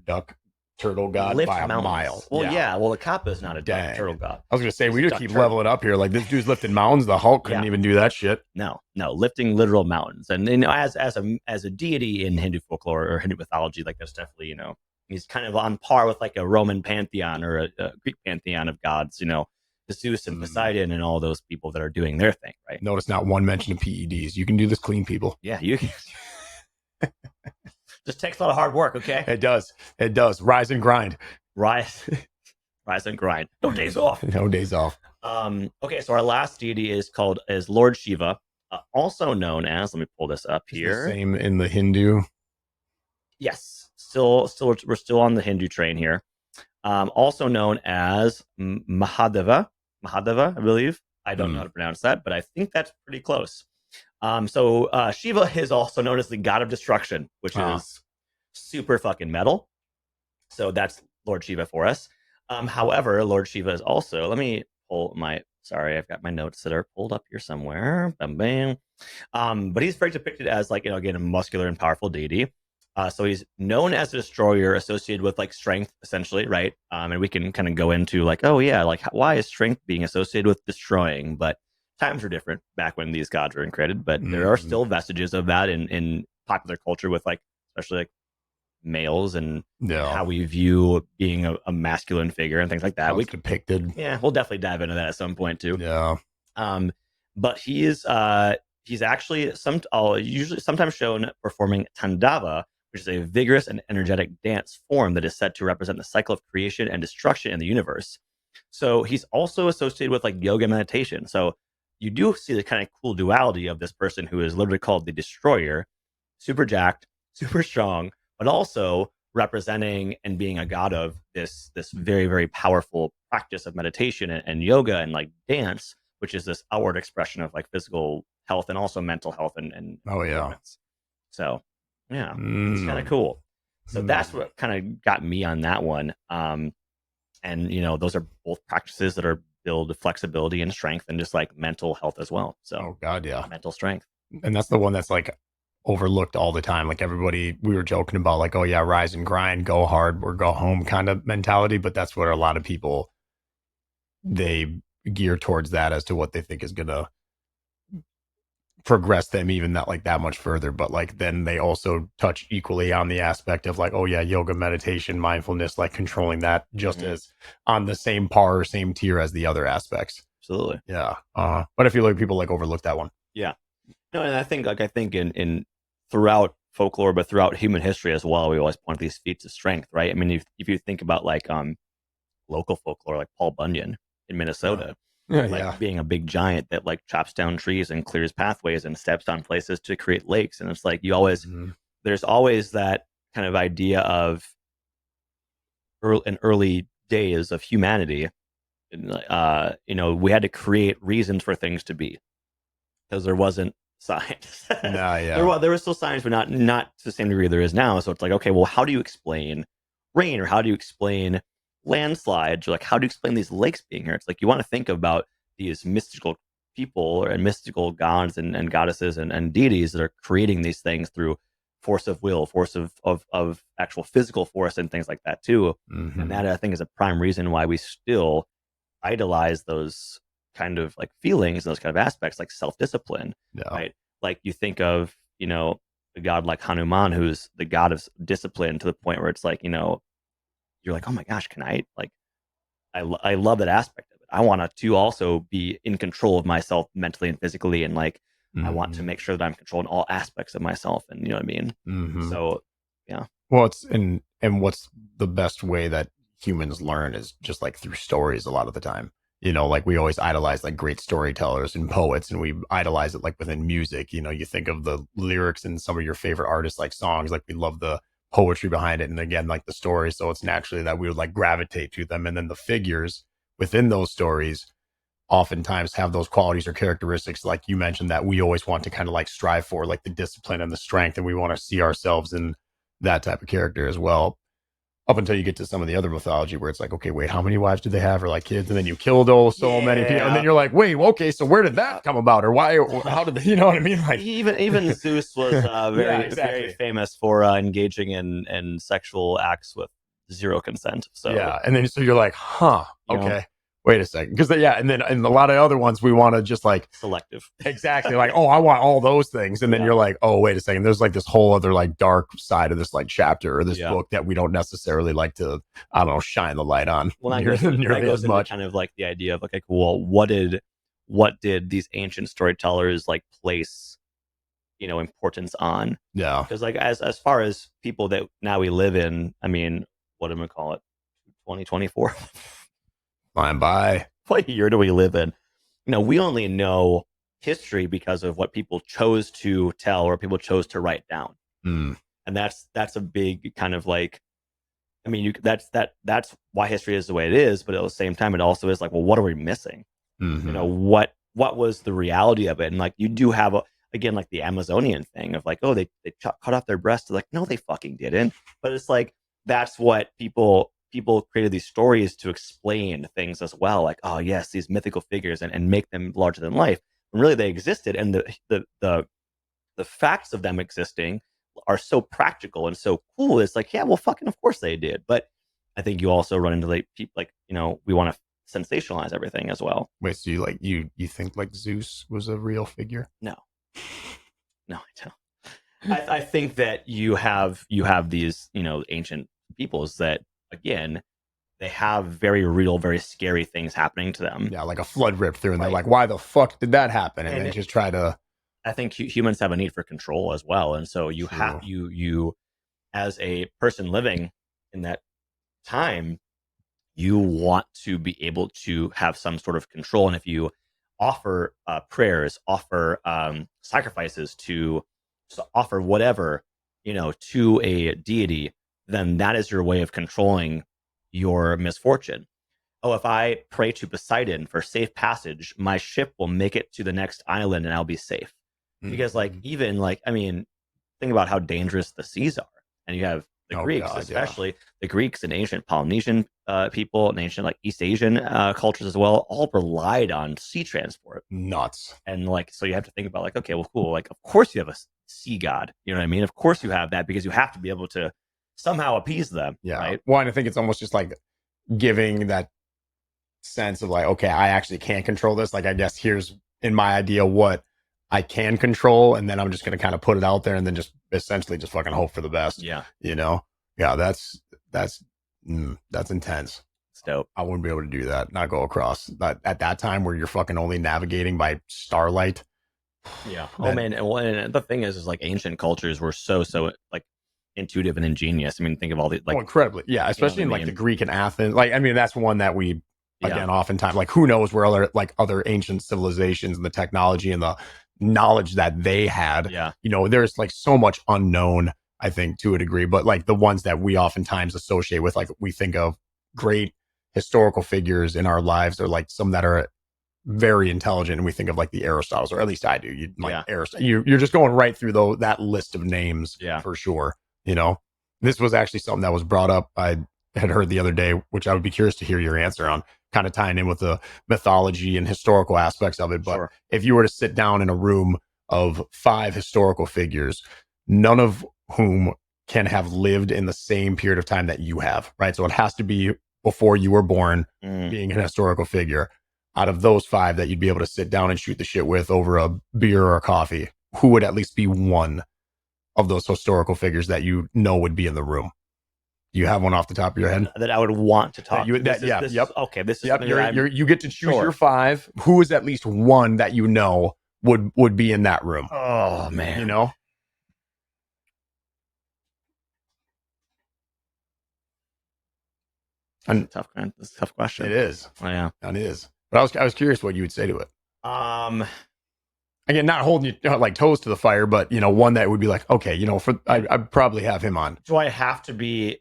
duck turtle god Lift by a mountains. mile. Well, yeah. Well, the Kappa is not a duck turtle god. I was gonna say He's we a just duck keep turtle. leveling up here. Like this dude's lifting mountains. The Hulk couldn't even do that shit. No, lifting literal mountains. And you know, as a deity in Hindu folklore or Hindu mythology, like that's definitely, you know, he's kind of on par with like a Roman pantheon or a Greek pantheon of gods. You know, Zeus and Poseidon and all those people that are doing their thing, right? Notice not one mention of PEDs. You can do this clean, people. Yeah, you can. Just takes a lot of hard work, okay? It does. It does. Rise and grind. Rise and grind. No days off. No days off. Okay, so our last deity is Lord Shiva, also known as. Let me pull this up here. The same in the Hindu. Yes, still, we're still on the Hindu train here. Also known as Mahadeva, I believe. I don't know how to pronounce that, but I think that's pretty close. So Shiva is also known as the god of destruction, which is super fucking metal. So that's Lord Shiva for us. However, Lord Shiva is also, let me pull sorry, I've got my notes that are pulled up here somewhere. Bam, bam. But he's very depicted as like, you know, again, a muscular and powerful deity. So he's known as a destroyer, associated with like strength, essentially, right? And we can kind of go into like, oh yeah, like why is strength being associated with destroying? But times were different back when these gods were created, but there are still vestiges of that in popular culture with like, especially like males and how we view being a masculine figure and things like that. We depicted. Yeah, we'll definitely dive into that at some point too. Yeah. But he's actually usually sometimes shown performing Tandava, which is a vigorous and energetic dance form that is said to represent the cycle of creation and destruction in the universe. So he's also associated with like yoga meditation. So you do see the kind of cool duality of this person who is literally called the destroyer, super jacked, super strong, but also representing and being a god of this very, very powerful practice of meditation and yoga and like dance, which is this outward expression of like physical health and also mental health and so yeah, it's kind of cool. So that's what kind of got me on that one. And you know, those are both practices that are build flexibility and strength and just like mental health as well. So mental strength. And that's the one that's like overlooked all the time. Like everybody, we were joking about like, oh yeah, rise and grind, go hard or go home kind of mentality. But that's what a lot of people, they gear towards that as to what they think is going to progress them even that much further. But like then they also touch equally on the aspect of like, oh yeah, yoga, meditation, mindfulness, like controlling that just as on the same par or same tier as the other aspects. Absolutely. Yeah. But I feel like people like overlook that one. Yeah. No, and I think in throughout folklore, but throughout human history as well, we always point to these feats of strength, right? I mean, if you think about like local folklore, like Paul Bunyan in Minnesota, being a big giant that like chops down trees and clears pathways and steps on places to create lakes, and it's like you always there's always that kind of idea of early days of humanity. You know, we had to create reasons for things to be because there wasn't science. There was still science, but not to the same degree there is now. So it's like, okay, well, how do you explain rain, or how do you explain landslides, or like how do you explain these lakes being here? It's like you want to think about these mystical people and mystical gods and goddesses and deities that are creating these things through force of will, force of actual physical force and things like that too. And that I think is a prime reason why we still idolize those kind of like feelings, those kind of aspects, like self-discipline, right? Like you think of, you know, a god like Hanuman, who's the god of discipline, to the point where it's like, you know, you're like, oh my gosh, can I like, I love that aspect of it. I want to also be in control of myself mentally and physically, and like I want to make sure that I'm controlling all aspects of myself, and you know what I mean. So yeah. Well, it's and what's the best way that humans learn is just like through stories a lot of the time. You know, like we always idolize like great storytellers and poets, and we idolize it like within music. You know, you think of the lyrics in some of your favorite artists, like songs, like we love the poetry behind it. And again, like the story. So it's naturally that we would like gravitate to them. And then the figures within those stories oftentimes have those qualities or characteristics, like you mentioned, that we always want to kind of like strive for, like the discipline and the strength. And we want to see ourselves in that type of character as well. up until you get to some of the other mythology where it's like, okay, wait, how many wives do they have, or like kids, and then you killed so many people, and then you're like, wait, okay, so where did that come about, or why, or how did they, you know what I mean? Like even Zeus was very famous for engaging in sexual acts with zero consent. So and then so you're like, huh, okay. Wait a second, because and then a lot of other ones we want to just like selective, exactly, like, oh, I want all those things, and then you're like, oh, wait a second, there's like this whole other like dark side of this like chapter or this book that we don't necessarily like to, I don't know, shine the light on. Well, that goes into kind of like the idea of like, okay, cool, what did these ancient storytellers like place, importance on? Yeah, because like as far as people that now we live in, I mean, what am I call it, 2024. Flying by. What year do we live in? We only know history because of what people chose to tell or people chose to write down. And that's a big kind of like, I mean, that's why history is the way it is. But at the same time, it also is like, well, what are we missing? What was the reality of it? And like, you do have again, like the Amazonian thing of like, oh, they cut off their breasts. Like, no, they fucking didn't. But it's like, that's what people created these stories to explain things as well. Like, oh yes, these mythical figures and make them larger than life. And really they existed. And the facts of them existing are so practical and so cool. It's like, yeah, well, fucking of course they did. But I think you also run into like people like, we want to sensationalize everything as well. Wait, so you think like Zeus was a real figure? No, I don't. I think that you have these, ancient peoples that, again, they have very real, very scary things happening to them. Yeah, like a flood ripped through, and they're like, why the fuck did that happen? And they just try to... I think humans have a need for control as well. And so you have, you as a person living in that time, you want to be able to have some sort of control. And if you offer prayers, offer sacrifices, to offer whatever, to a deity, then that is your way of controlling your misfortune. Oh, if I pray to Poseidon for safe passage, my ship will make it to the next island and I'll be safe. Because like, even like, I mean, think about how dangerous the seas are. And you have the Greeks, especially the Greeks and ancient Polynesian people and ancient like East Asian cultures as well, all relied on sea transport. Nuts. And like, so you have to think about like, okay, well, cool. Like, of course you have a sea god. You know what I mean? Of course you have that, because you have to be able to somehow appease them. Yeah. Right? Well, and I think it's almost just like giving that sense of like, okay, I actually can't control this. Like, I guess here's in my idea what I can control, and then I'm just going to kind of put it out there and then just essentially just fucking hope for the best. Yeah. Yeah, that's intense. It's dope. I wouldn't be able to do that. Not go across at that time where you're fucking only navigating by starlight. Yeah. Oh man. And the thing is like ancient cultures were so like intuitive and ingenious. I mean, think of all the like incredibly. Yeah. Especially in like the Greek and Athens. Like, I mean, that's one that we, again, oftentimes, like, who knows where other ancient civilizations and the technology and the knowledge that they had. Yeah. There's like so much unknown, I think, to a degree, but like the ones that we oftentimes associate with, like, we think of great historical figures in our lives, are like some that are very intelligent, and we think of like the Aristotles, or at least I do. Aristotle. You're just going right through that list of names, for sure. This was actually something that was brought up. I had heard the other day, which I would be curious to hear your answer on, kind of tying in with the mythology and historical aspects of it. But if you were to sit down in a room of 5 historical figures, none of whom can have lived in the same period of time that you have, right? So it has to be before you were born, being an historical figure. Out of those 5 that you'd be able to sit down and shoot the shit with over a beer or a coffee, who would at least be one of those historical figures that would be in the room? Do you have one off the top of your head that I would want to talk? Okay, this is you get to choose your 5. Who is at least one that would be in that room? Oh man, It's a tough question. It is. Oh, yeah, it is. But I was curious what you would say to it. Again, not holding you like toes to the fire, but one that would be like, okay, I'd probably have him on. Do I have to be?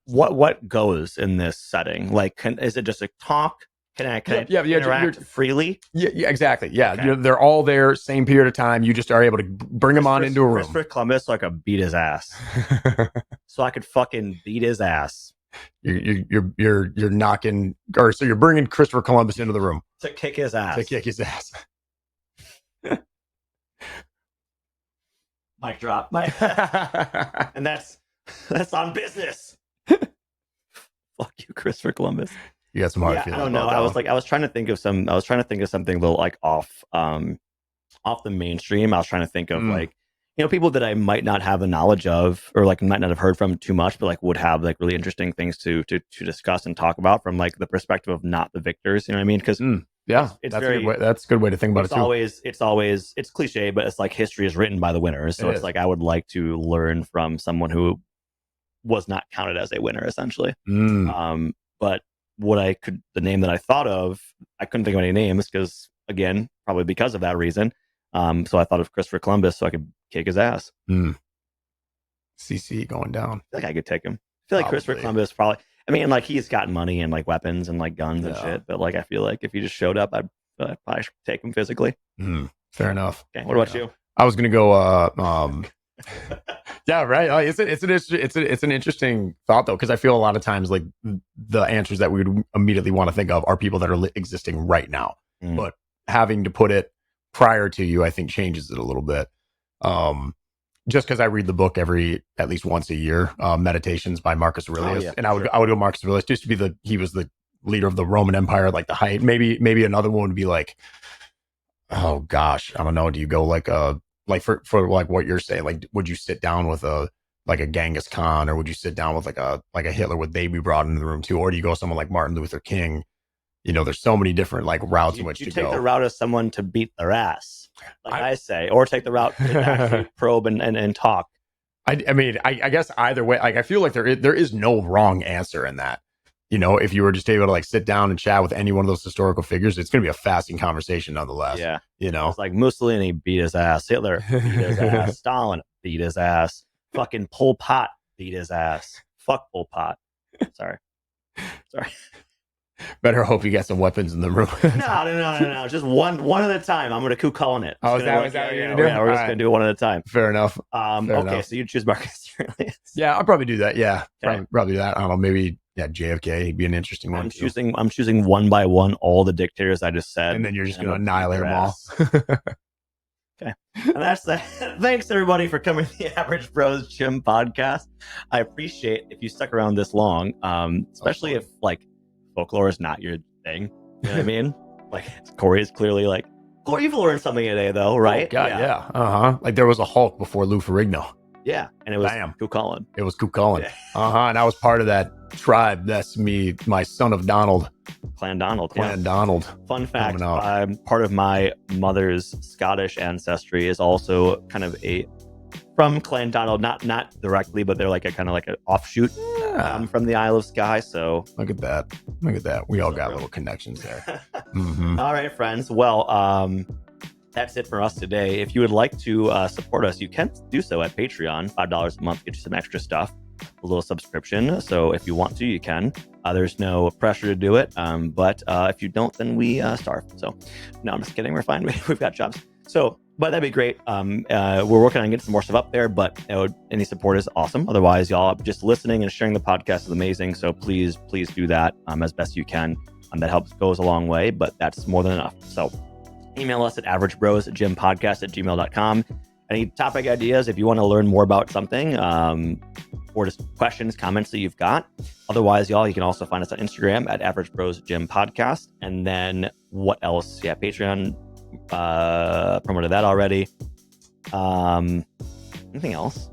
What goes in this setting? Like, is it just a talk? Can I interact freely? Yeah, exactly. Yeah, okay. They're all there, same period of time. You just are able to bring them on into a room. Christopher Columbus, so I could beat his ass. so I could fucking beat his ass. You're knocking, or so you're bringing Christopher Columbus into the room to kick his ass. Mic drop. And that's on business. Fuck you, Christopher Columbus. You got some hard feelings. I don't know. I was trying to think of something a little like off the mainstream. I was trying to think of like, people that I might not have the knowledge of, or like might not have heard from too much, but like would have like really interesting things to discuss and talk about from like the perspective of not the victors. You know what I mean? Because it's very, that's a good way to think about it too. It's cliche, but it's like history is written by the winners. So it's like I would like to learn from someone who was not counted as a winner, essentially. But the name that I thought of, I couldn't think of any names because, again, probably because of that reason. So I thought of Christopher Columbus so I could kick his ass. CC going down. I feel like I could take him. I feel like Christopher Columbus probably, I mean, like he's got money and like weapons and like guns and shit, but like I feel like if he just showed up, I'd probably take him physically. Fair enough. Okay, what about you? I was gonna go yeah, right. It's an interesting thought though, because I feel a lot of times like the answers that we would immediately want to think of are people that are existing right now, but having to put it prior to you, I think changes it a little bit. Just because I read the book at least once a year, Meditations by Marcus Aurelius, and I would go Marcus Aurelius just to be he was the leader of the Roman Empire, like the height. Maybe another one would be like, oh gosh, I don't know. Do you go like for like what you're saying? Like, would you sit down with a Genghis Khan, or would you sit down with like a Hitler? Would they be brought into the room too, or do you go someone like Martin Luther King? There's so many different like routes in which to go. You take the route of someone to beat their ass, I say, or take the route to actually probe and talk. I mean, I guess either way, like I feel like there is no wrong answer in that. If you were just able to like sit down and chat with any one of those historical figures, it's going to be a fascinating conversation nonetheless. Yeah. It's like Mussolini beat his ass, Hitler beat his ass, Stalin beat his ass, fucking Pol Pot beat his ass. Fuck Pol Pot. Sorry. Better hope you got some weapons in the room. No. Just one at a time. I'm going to call it. Oh, is that what you're going to do? Yeah, we're just going to do it one at a time. Fair enough. Okay, so you choose Marcus Aurelius. Yeah, I'll probably do that. Yeah, probably do that. I don't know, maybe JFK. He'd be an interesting one. I'm choosing one by one all the dictators I just said. And then you're just going to annihilate them all. Okay. And that's that. Thanks everybody for coming to the Average Bros Gym podcast. I appreciate if you stuck around this long, especially if like folklore is not your thing. You know what I mean? Like Corey is clearly like, Corey, you've learned something today though, right? Oh, God, yeah. Like there was a Hulk before Lou Ferrigno. Yeah, and it was Chulainn. It was Chulainn. Yeah. And I was part of that tribe. That's me, my son of Donald. Clan Donald. Clan Donald. Fun fact, part of my mother's Scottish ancestry is also kind of from Clan Donald, not directly, but they're like a kind of like an offshoot from the Isle of Skye. So look at that. We all got little connections there. All right, friends. Well, that's it for us today. If you would like to support us, you can do so at Patreon. $5 a month gets you some extra stuff, a little subscription. So if you want to, you can. There's no pressure to do it. But if you don't, then we starve. So no, I'm just kidding. We're fine. We've got jobs. So, but that'd be great. We're working on getting some more stuff up there, but any support is awesome. Otherwise, y'all just listening and sharing the podcast is amazing. So please do that as best you can. That goes a long way, but that's more than enough. So email us at averagebrosgympodcast@gmail.com. Any topic ideas if you want to learn more about something, or just questions, comments that you've got. Otherwise, y'all, you can also find us on Instagram at averagebrosgympodcast. And then what else? Yeah, Patreon, promoted that already. Anything else?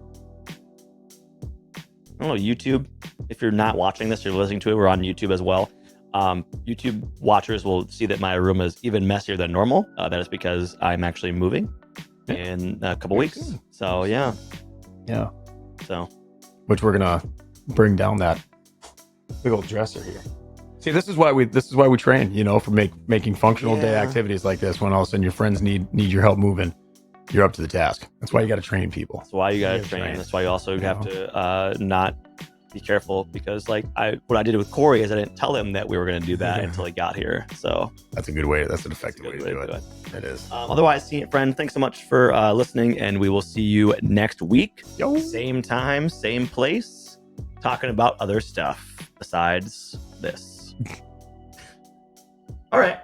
I don't know, YouTube. If you're not watching this, you're listening to it, we're on YouTube as well. YouTube watchers will see that my room is even messier than normal. That is because I'm actually moving in a couple weeks. So yeah. So, which we're gonna bring down that big old dresser here. See, this is why we train. For making functional day activities like this. When all of a sudden your friends need your help moving, you're up to the task. That's why you got to train people. That's why you got to train. That's why you also have to not be careful, because what I did with Corey is I didn't tell him that we were going to do that until he got here. So that's an effective way to do it. It is. Otherwise, friend, thanks so much for listening, and we will see you next week. Same time, same place. talking about other stuff besides this. All right.